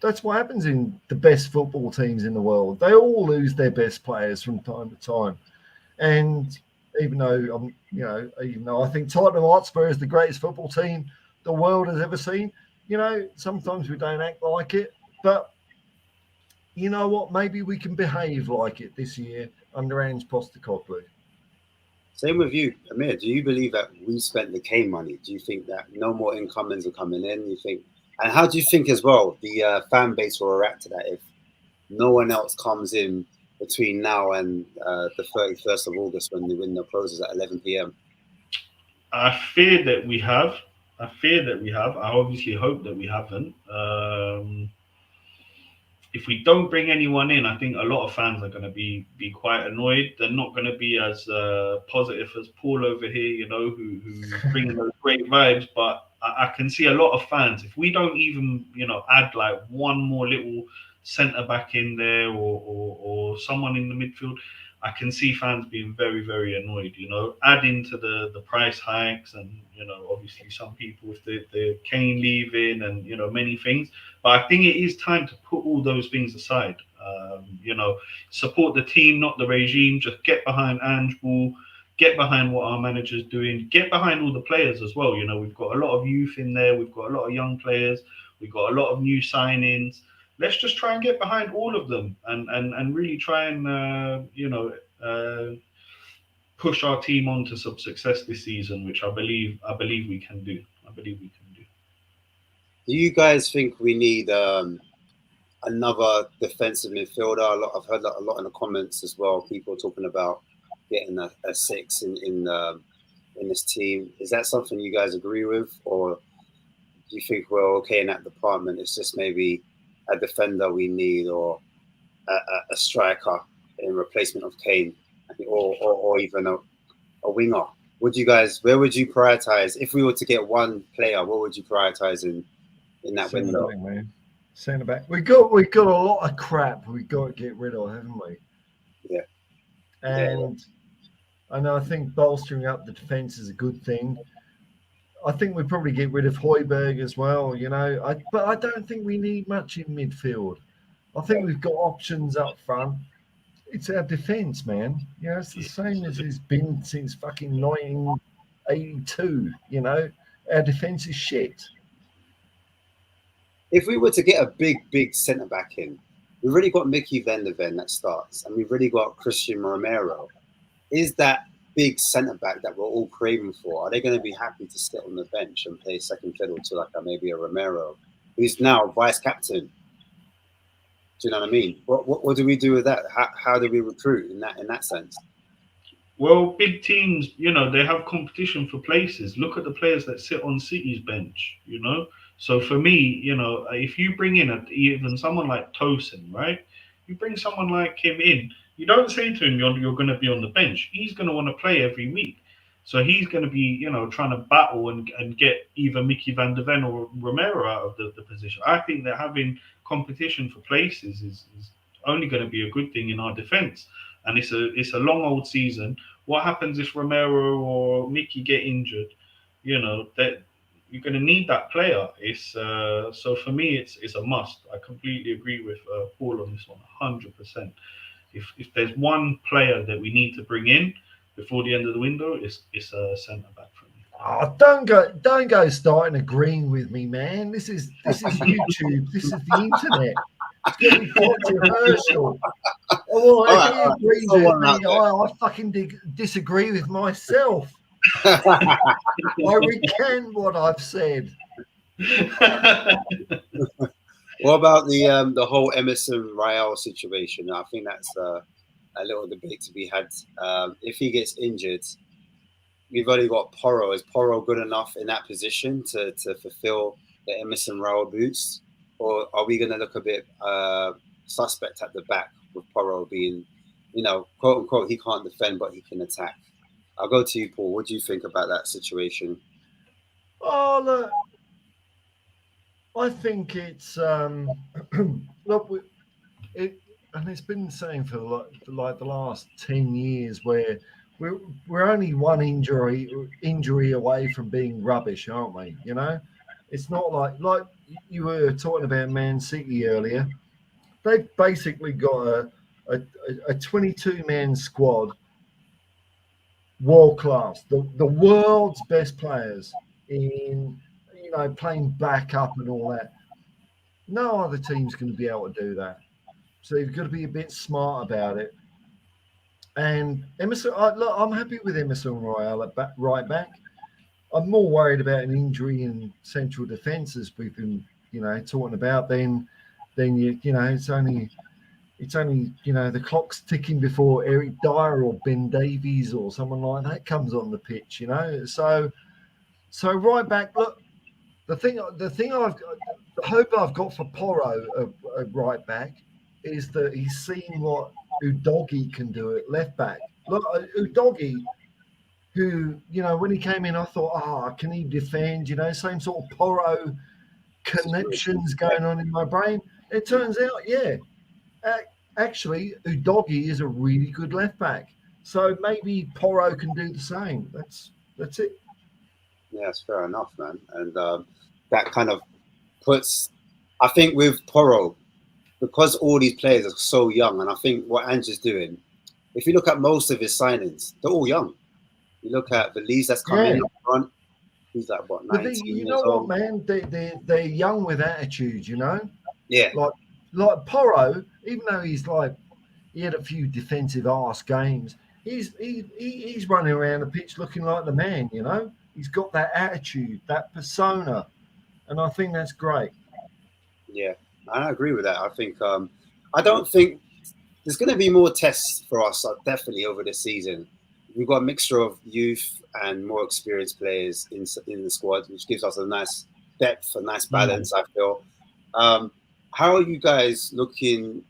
That's what happens in the best football teams in the world. They all lose their best players from time to time. And even though even though I think Tottenham Hotspur is the greatest football team the world has ever seen, you know, sometimes we don't act like it. But you know what? Maybe we can behave like it this year under Ange Postecoglou. Same with you, Amir. Do you believe that we spent the Kane money? Do you think that no more incomings are coming in? You think, and how do you think as well the fan base will react to that if no one else comes in between now and the 31st of August when the window closes at 11 p.m.? I fear that we have. I fear that we have. I obviously hope that we haven't. If we don't bring anyone in, I think a lot of fans are going to be quite annoyed. They're not going to be as positive as Paul over here, you know, who's bringing those great vibes. But I can see a lot of fans. If we don't even, you know, add like one more little centre back in there or someone in the midfield, I can see fans being very, very annoyed, you know, adding to the price hikes and, you know, obviously some people with the Kane leaving and, you know, many things. But I think it is time to put all those things aside. You know, support the team, not the regime. Just get behind Ange Ball, get behind what our manager's doing, get behind all the players as well. You know, we've got a lot of youth in there, we've got a lot of young players, we've got a lot of new signings. Let's just try and get behind all of them and really try and push our team on to some success this season, which I believe we can do. I believe we can do. Do you guys think we need another defensive midfielder? I've heard a lot in the comments as well. People talking about getting a six in this team. Is that something you guys agree with, or do you think we're okay in that department? It's just maybe a defender we need, or a striker in replacement of Kane, or even a winger. Would you guys? Where would you prioritize if we were to get one player? What would you prioritize in that Centre window? back, man. Centre back. We got a lot of crap we got to get rid of, haven't we? Yeah. And I think bolstering up the defence is a good thing. I think we probably get rid of Højbjerg as well, you know. But I don't think we need much in midfield. I think we've got options up front. It's our defence, man. You know, it's the same as it's been since fucking 1982. You know, our defence is shit. If we were to get a big centre back in, we've already got Mickey van der Ven that starts, and we've already got Christian Romero. Is that big centre back that we're all craving for? Are they going to be happy to sit on the bench and play second fiddle to like maybe a Romero, who's now vice captain? Do you know what I mean? What do we do with that? How do we recruit in that sense? Well, big teams, you know, they have competition for places. Look at the players that sit on City's bench, you know. So for me, you know, if you bring in even someone like Tosin, right? You bring someone like him in, you don't say to him you're going to be on the bench. He's going to want to play every week. So he's going to be, you know, trying to battle and get either Mickey van der Ven or Romero out of the position. I think that having competition for places is only going to be a good thing in our defence. And it's a long old season. What happens if Romero or Mickey get injured? You know that you're going to need that player. It's so for me, it's a must. I completely agree with Paul on this one, 100%. If there's one player that we need to bring in before the end of the window, it's a centre back for me. Oh, don't go starting agreeing with me, man. This is YouTube. This is the internet. It's going to be controversial. Oh, if he agrees with me, I fucking disagree with myself. I recant what I've said. What about the whole Emerson Royale situation? I think that's a little debate to be had. If he gets injured, we've only got Porro. Is Porro good enough in that position to fulfill the Emerson Royal boots, or are we going to look a bit suspect at the back with Porro being, quote unquote, he can't defend but he can attack? I'll go to you, Paul. What do you think about that situation? Oh, look, I think it's look, it, and it's been the same for like the last 10 years, where we're only one injury away from being rubbish, aren't we? It's not like you were talking about Man City earlier. They've basically got a 22-man squad, world class, the world's best players in playing backup and all that. No other team's going to be able to do that. So you've got to be a bit smart about it. And Emerson, look, I'm happy with Emerson Royale at right back. I'm more worried about an injury in central defence, as we've been, talking about. Then it's only the clock's ticking before Eric Dyer or Ben Davies or someone like that comes on the pitch. So right back. Look, the hope I've got for Porro, right back, is that he's seen what Udogi can do at left back. Look, Udogi, who when he came in, I thought, can he defend? Same sort of Porro connections going on in my brain. It turns out, yeah, actually, Udogi is a really good left back. So maybe Porro can do the same. That's it. Yeah, it's fair enough, man. And that kind of puts, I think, with Porro, because all these players are so young, and I think what Ange's doing, if you look at most of his signings, they're all young. You look at Belize that's come in Yeah. up front, he's like, what, But 19 you years know what, old? man? They're young with attitude, Yeah, Like Porro, even though he had a few defensive arse games, he's running around the pitch looking like the man, He's got that attitude, that persona, and I think that's great. yeah. I agree with that. I think, I don't think there's going to be more tests for us, definitely over the season. We've got a mixture of youth and more experienced players in the squad, which gives us a nice depth, a nice balance. I feel. How are you guys looking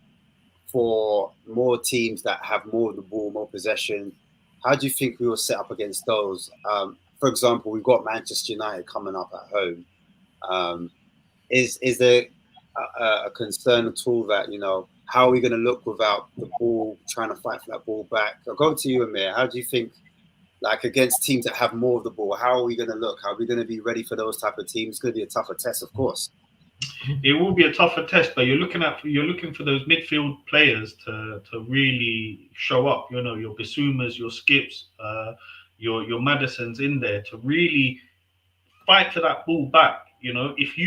for more teams that have more of the ball, more possession? How do you think we will set up against those? For example, we've got Manchester United coming up at home. Um, is there a concern at all that how are we going to look without the ball, trying to fight for that ball back? I'll go to you, Amir. How do you think, like against teams that have more of the ball, how are we going to look? How are we going to be ready for those type of teams? It's going to be a tougher test, of course. It will be a tougher test, but you're looking for those midfield players to really show up. Your Basumas, your Skips, your Madisons in there to really fight for that ball back. If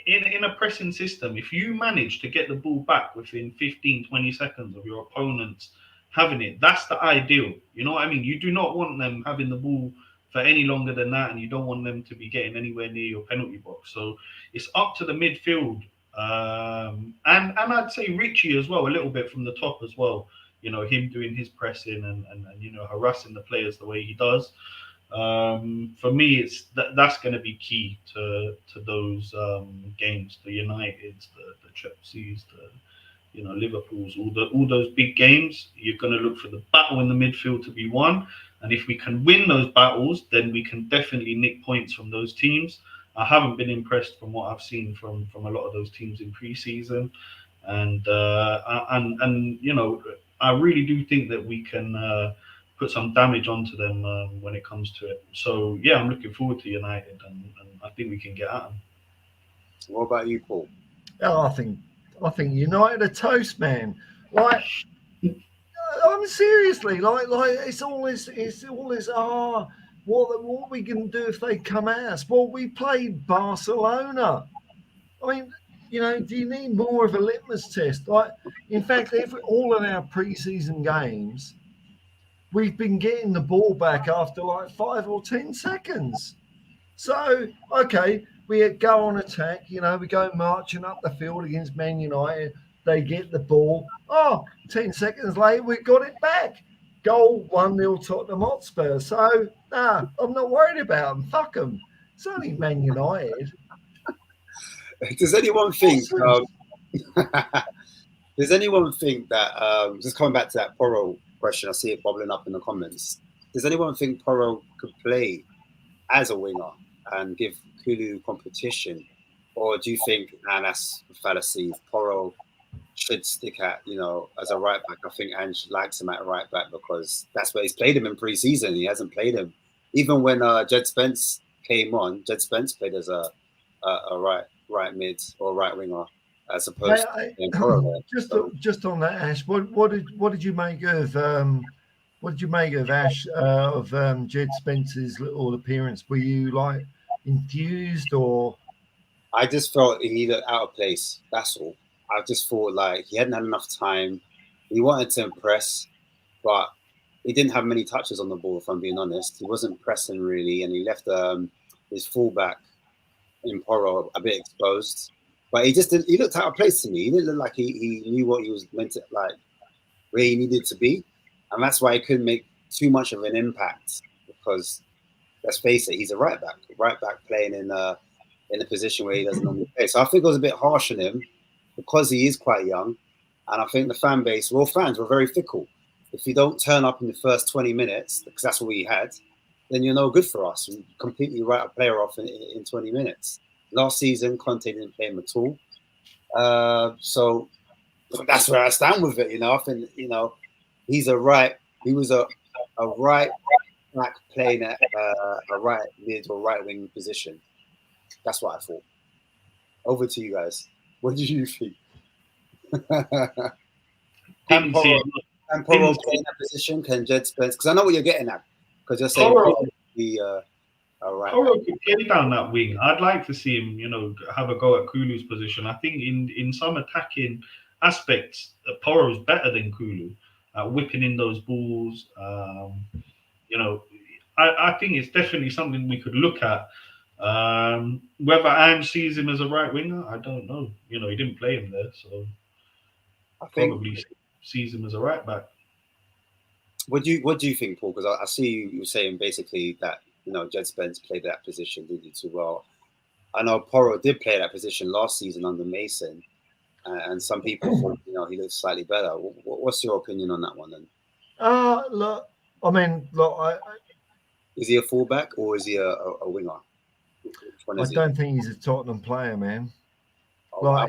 in a pressing system, if you manage to get the ball back within 15, 20 seconds of your opponents having it, that's the ideal. You know what I mean? You do not want them having the ball for any longer than that, and you don't want them to be getting anywhere near your penalty box. So it's up to the midfield, and I'd say Richie as well, a little bit from the top as well. Him doing his pressing and harassing the players the way he does. For me, it's that's going to be key to those games. The Uniteds, the Chelseas, the Liverpool's, all those big games. You're going to look for the battle in the midfield to be won, and if we can win those battles, then we can definitely nick points from those teams. I haven't been impressed from what I've seen from a lot of those teams in pre-season, and I really do think that we can. Put some damage onto them when it comes to it. So yeah, I'm looking forward to United, and I think we can get at them. What about you, Paul? Oh, I think United are toast, man. Like, I'm seriously like it's all this. What are we going to do if they come at us? Well, we played Barcelona. I mean, do you need more of a litmus test? Like, in fact, all of our preseason games, we've been getting the ball back after like 5 or 10 seconds. So, okay, we go on attack, we go marching up the field against Man United. They get the ball. 10 seconds later, we got it back. Goal 1-0 Tottenham Hotspur. So, I'm not worried about them. Fuck them. It's only Man United. Does anyone think? Nonsense. Does anyone think that? Just coming back to that Porro question, I see it bubbling up in the comments. Does anyone think Porro could play as a winger and give Kulu competition, or do you think, and that's a fallacy? Porro should stick at, as a right back. I think Ange likes him at right back because that's where he's played him in pre-season. He hasn't played him even when Jed Spence came on. Jed Spence played as a right mid or right winger as opposed to Porro there. Just on that, Ash, what did you make of Ash of Jed Spence's little appearance? Were you like enthused or? I just felt he needed out of place. That's all. I just thought like he hadn't had enough time. He wanted to impress, but he didn't have many touches on the ball. If I'm being honest, he wasn't pressing really, and he left his fullback in Porro a bit exposed. But he just didn't. He looked out of place to me. He didn't look like he knew what he was meant to like, where he needed to be, and that's why he couldn't make too much of an impact because let's face it, he's a right back playing in a position where he doesn't normally play. So I think it was a bit harsh on him because he is quite young. And I think the fan base, fans were very fickle. If you don't turn up in the first 20 minutes, because that's what we had, then you're no good for us. We completely write a player off in 20 minutes. Last season, Conte didn't play him at all. So that's where I stand with it. I think, he was a right back playing at a right mid or right wing position. That's what I thought. Over to you guys. What did you think? Can Porro play in that position? Can Jed Spence? Because I know what you're getting at. Because you're saying Porro could play down that wing. I'd like to see him, have a go at Kulu's position. I think in some attacking aspects, Porro's better than Kulu at whipping in those balls. I think it's definitely something we could look at. Whether Ange sees him as a right winger, I don't know. He didn't play him there, so I probably sees him as a right back. What do you think, Paul? Because I see you saying basically that Jed Spence played that position, didn't do too well. I know Porro did play that position last season under Mason, and some people thought he looked slightly better. What's your opinion on that one then? Look, I mean, is he a fullback or is he a winger? I don't think he's a Tottenham player, man. Wow.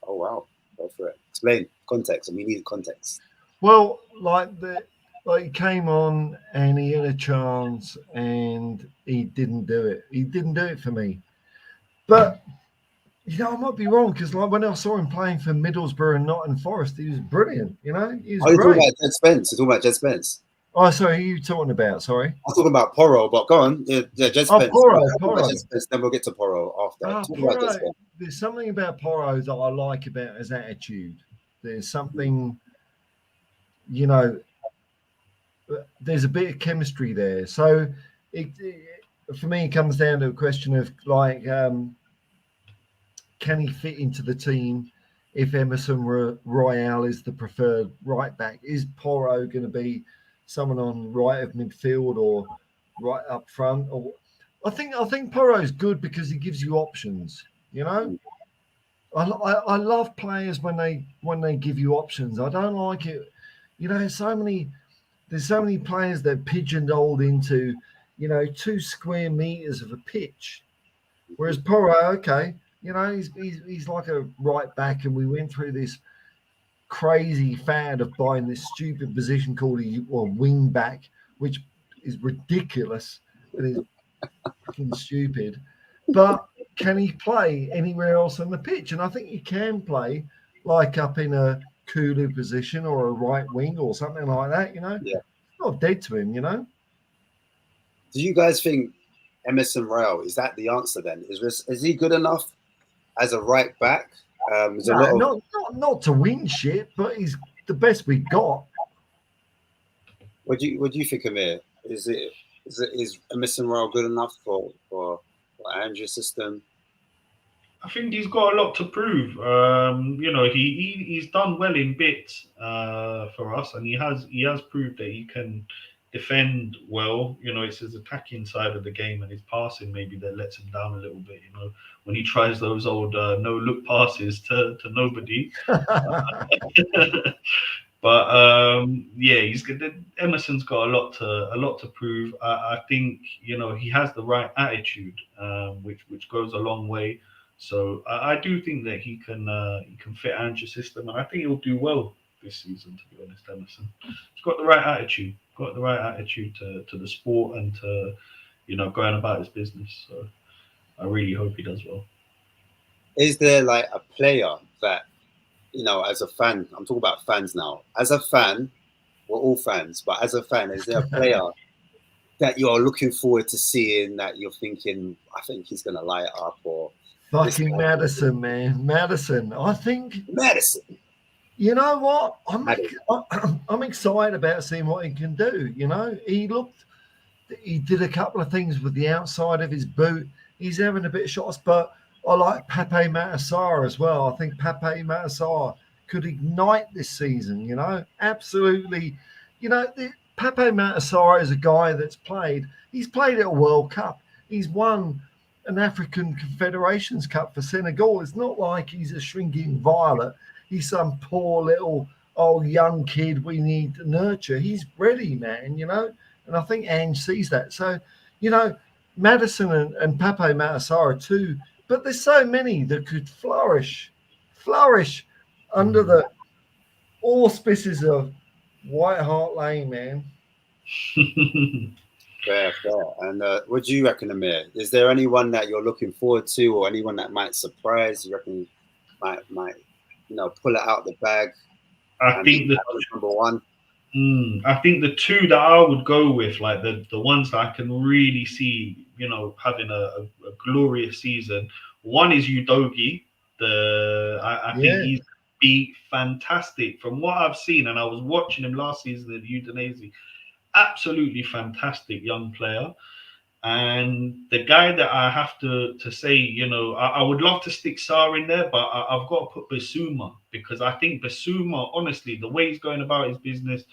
Oh wow, go for it. Explain context. We need context. Well, he came on and he had a chance and he didn't do it. He didn't do it for me. But I might be wrong because when I saw him playing for Middlesbrough and Nottingham Forest, he was brilliant. He was great. You're talking about Jed Spence. You're talking about Jed Spence. Oh, sorry, who are you talking about? Sorry. I'm talking about Porro, but go on. Yeah, Jed Spence. Porro. Jed Spence, then we'll get to Porro after. Porro, there's something about Porro that I like about his attitude. There's something, there's a bit of chemistry there. So for me, it comes down to a question of can he fit into the team if Emerson Royale is the preferred right back? Is Porro going to be someone on right of midfield or right up front? Or I think Porro is good because he gives you options. I love players when they give you options. I don't like it. There's so many players that pigeonholed into 2 square meters of a pitch, whereas Porro, okay, he's like a right back, and we went through this crazy fad of buying this stupid position called a wing back, which is ridiculous and is fucking stupid. But can he play anywhere else on the pitch? And I think he can play like up in a Kulu position or a right wing or something like that. Yeah. It's not dead to him. Do you guys think Emerson Royale is that the answer then? Is he good enough as a right back? Not to win shit, but he's the best we got. What do you think, Amir? Is it Is Emerson Royal good enough for Andrew's system? I think he's got a lot to prove. You know, he's done well in bits for us, and he has proved that he can defend well. You know, it's his attacking side of the game and his passing maybe that lets him down a little bit. You know, when he tries those old no look passes to nobody. But yeah, he's good. Emerson's got a lot to prove. I think you know he has the right attitude, which goes a long way. So I do think that he can fit Ange's system, and I think he'll do well this season. To be honest, Emerson, he's got the right attitude. Got the right attitude to the sport and to going about his business. So I really hope he does well. Is there like a player that, as a fan, I'm talking about fans now. As a fan, we're all fans, but as a fan, is there a player that you're looking forward to seeing that you're thinking, I think he's going to light up? Or Fucking Maddison, man. Maddison. I think, Madison. you know what? I'm excited about seeing what he can do. You know, he did a couple of things with the outside of his boot. He's having a bit of shots, but I like Pape Matar as well. I think Pape Matar could ignite this season, you know, absolutely. You know, Pape Matar is a guy he's played at a World Cup. He's won an African Confederations Cup for Senegal. It's not like he's a shrinking violet. He's some poor little young kid we need to nurture. He's ready, man, you know. And I think Ange sees that. So, you know, Maddison and Pape Matar are two, but there's so many that could flourish under the auspices of White Hart Lane, man. Fair. And what do you reckon, Amir? Is there anyone that you're looking forward to, or anyone that might surprise? You reckon might pull it out the bag? I think the number one. I think the two that I would go with, like the ones that I can really see, having a glorious season. One is Udogie. I think he's be fantastic from what I've seen, and I was watching him last season at Udinese. Absolutely fantastic young player. And the guy that I have to say, I would love to stick Sarr in there, but I've got to put Basuma, because I think Basuma, honestly, the way he's going about his business,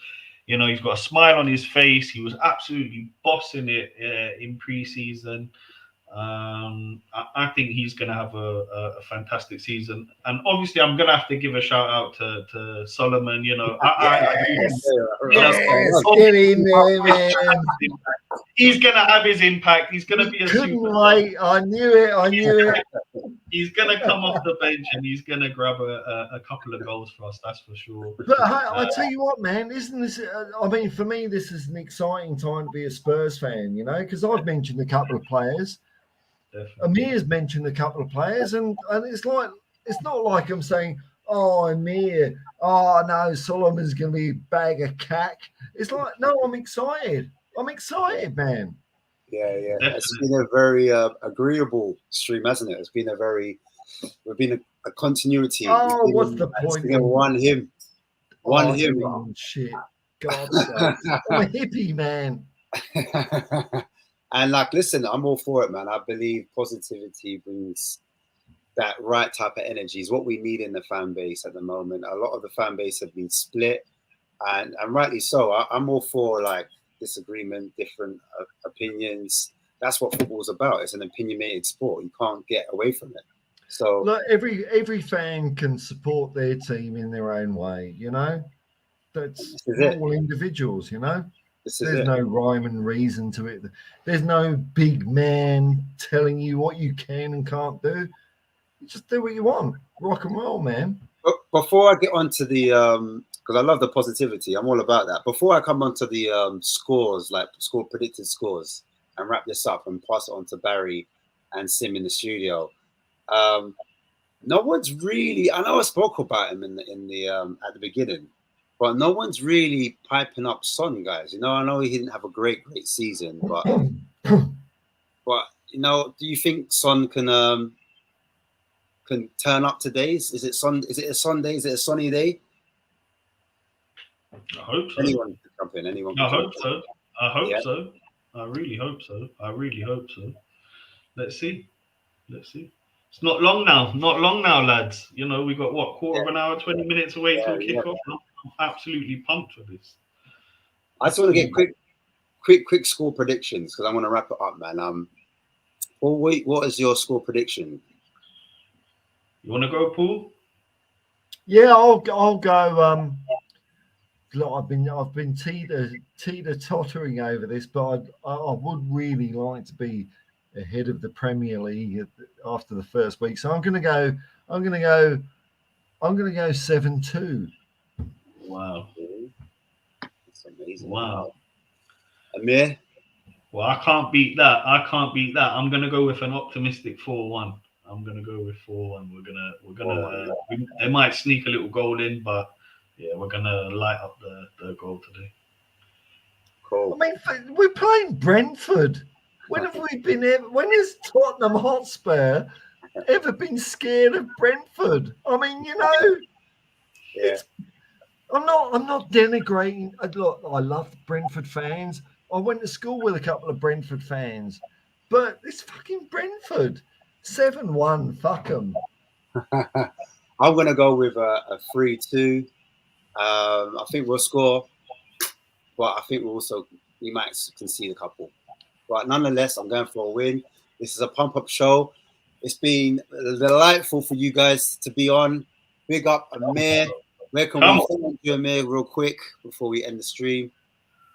he's got a smile on his face. He was absolutely bossing it in pre-season. I think he's going to have a fantastic season. And obviously, I'm going to have to give a shout out to Solomon. Get in there, man. He's going to have his impact. He's going to be a superstar. I knew it. He's going to come off the bench and he's going to grab a couple of goals for us, that's for sure. But I tell you what, man, isn't this, I mean, for me, this is an exciting time to be a Spurs fan, because I've mentioned a couple of players. Definitely. Amir's mentioned a couple of players, and it's not like I'm saying, oh, Amir, no, Solomon's going to be a bag of cack. It's like, no, I'm excited. I'm excited, man. Yeah. Definitely. It's been a very agreeable stream, hasn't it? We've been a continuity. Oh, what's the point? One him. Oh, shit. God's sake. I'm a hippie, man. And listen, I'm all for it, man. I believe positivity brings that right type of energy. Is what we need in the fan base at the moment. A lot of the fan base have been split, and rightly so. I'm all for disagreement, different opinions. That's what football's about. It's an opinionated sport. You can't get away from it. So look, every fan can support their team in their own way. That's all individuals. There's no rhyme and reason to it. There's no big man telling you what you can and can't do. You just do what you want. Rock and roll, man. But before I get onto the because I love the positivity, I'm all about that. Before I come onto the scores, predicted scores, and wrap this up and pass it on to Barry and Sim in the studio. No one's really. I know I spoke about him in the at the beginning. But no one's really piping up Son, guys. I know he didn't have a great season, but do you think Son can turn up today? Is it a Sunday? Is it a sunny day? I hope so. Anyone can jump in. I hope so. I really hope so. I really hope so. Let's see. Let's see. It's not long now. Not long now, lads. You know, we got what, quarter of an hour, 20 minutes away till Yeah. kickoff. I'm absolutely pumped for this. I just want to get quick score predictions because I want to wrap it up, man. What is your score prediction? You want to go, Paul? Yeah, I'll go. Look, I've been teeter tottering over this, but I would really like to be ahead of the Premier League after the first week. So I'm going to go. 7-2. Wow. That's amazing. Wow. Amir? Well, I can't beat that. I can't beat that. I'm gonna go with an optimistic 4-1. I'm gonna go with 4-1. They might sneak a little goal in, but yeah, we're gonna light up the goal today. Cool. I mean, we're playing Brentford. When have we been? When has Tottenham Hotspur ever been scared of Brentford? I mean, Yeah. I'm not denigrating. Look, I love Brentford fans. I went to school with a couple of Brentford fans, but it's fucking Brentford. 7-1. Fuck them. I'm gonna go with a 3-2. I think we'll score, but I think we might concede a couple. But nonetheless, I'm going for a win. This is a pump-up show. It's been delightful for you guys to be on. Big up Amir. Where can we find you, Amir, real quick before we end the stream?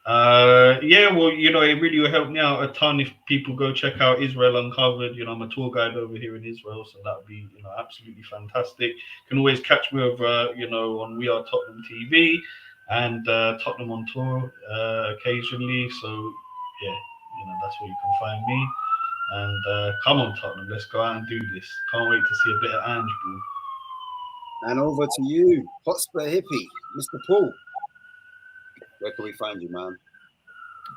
Yeah, well, it really will help me out a ton if people go check out Israel Uncovered. I'm a tour guide over here in Israel, so that would be, absolutely fantastic. You can always catch me over, on We Are Tottenham TV and Tottenham on Tour occasionally. So, yeah, that's where you can find me. And come on, Tottenham, let's go out and do this. Can't wait to see a bit of Ange ball. And over to you, Hotspur Hippie, Mr. Paul. Where can we find you, man?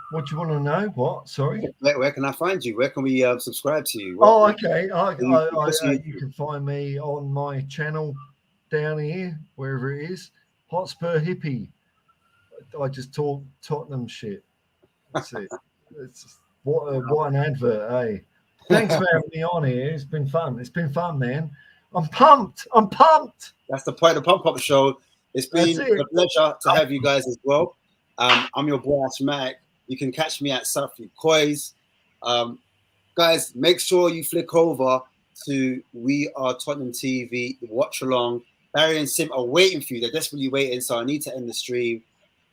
What do you want to know? What? Sorry. Where can I find you? Where can we subscribe to you? Okay. You can find me on my channel down here, wherever it is. Hotspur Hippie. I just talk Tottenham shit. That's it. What an advert, eh? Thanks for having me on here. It's been fun. It's been fun, man. I'm pumped. That's the point of the pump-up show. It's been a pleasure to have you guys as well. I'm your boy Ashmatic. You can catch me at Safri Kois. Guys, make sure you flick over to We Are Tottenham TV, watch along. Barry and Sim are waiting for you. They're desperately waiting, so I need to end the stream.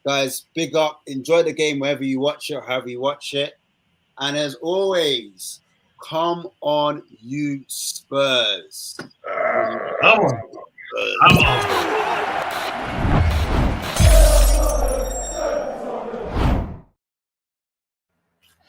Guys, big up. Enjoy the game wherever you watch it, or however you watch it. And as always, come on, you Spurs. Come on.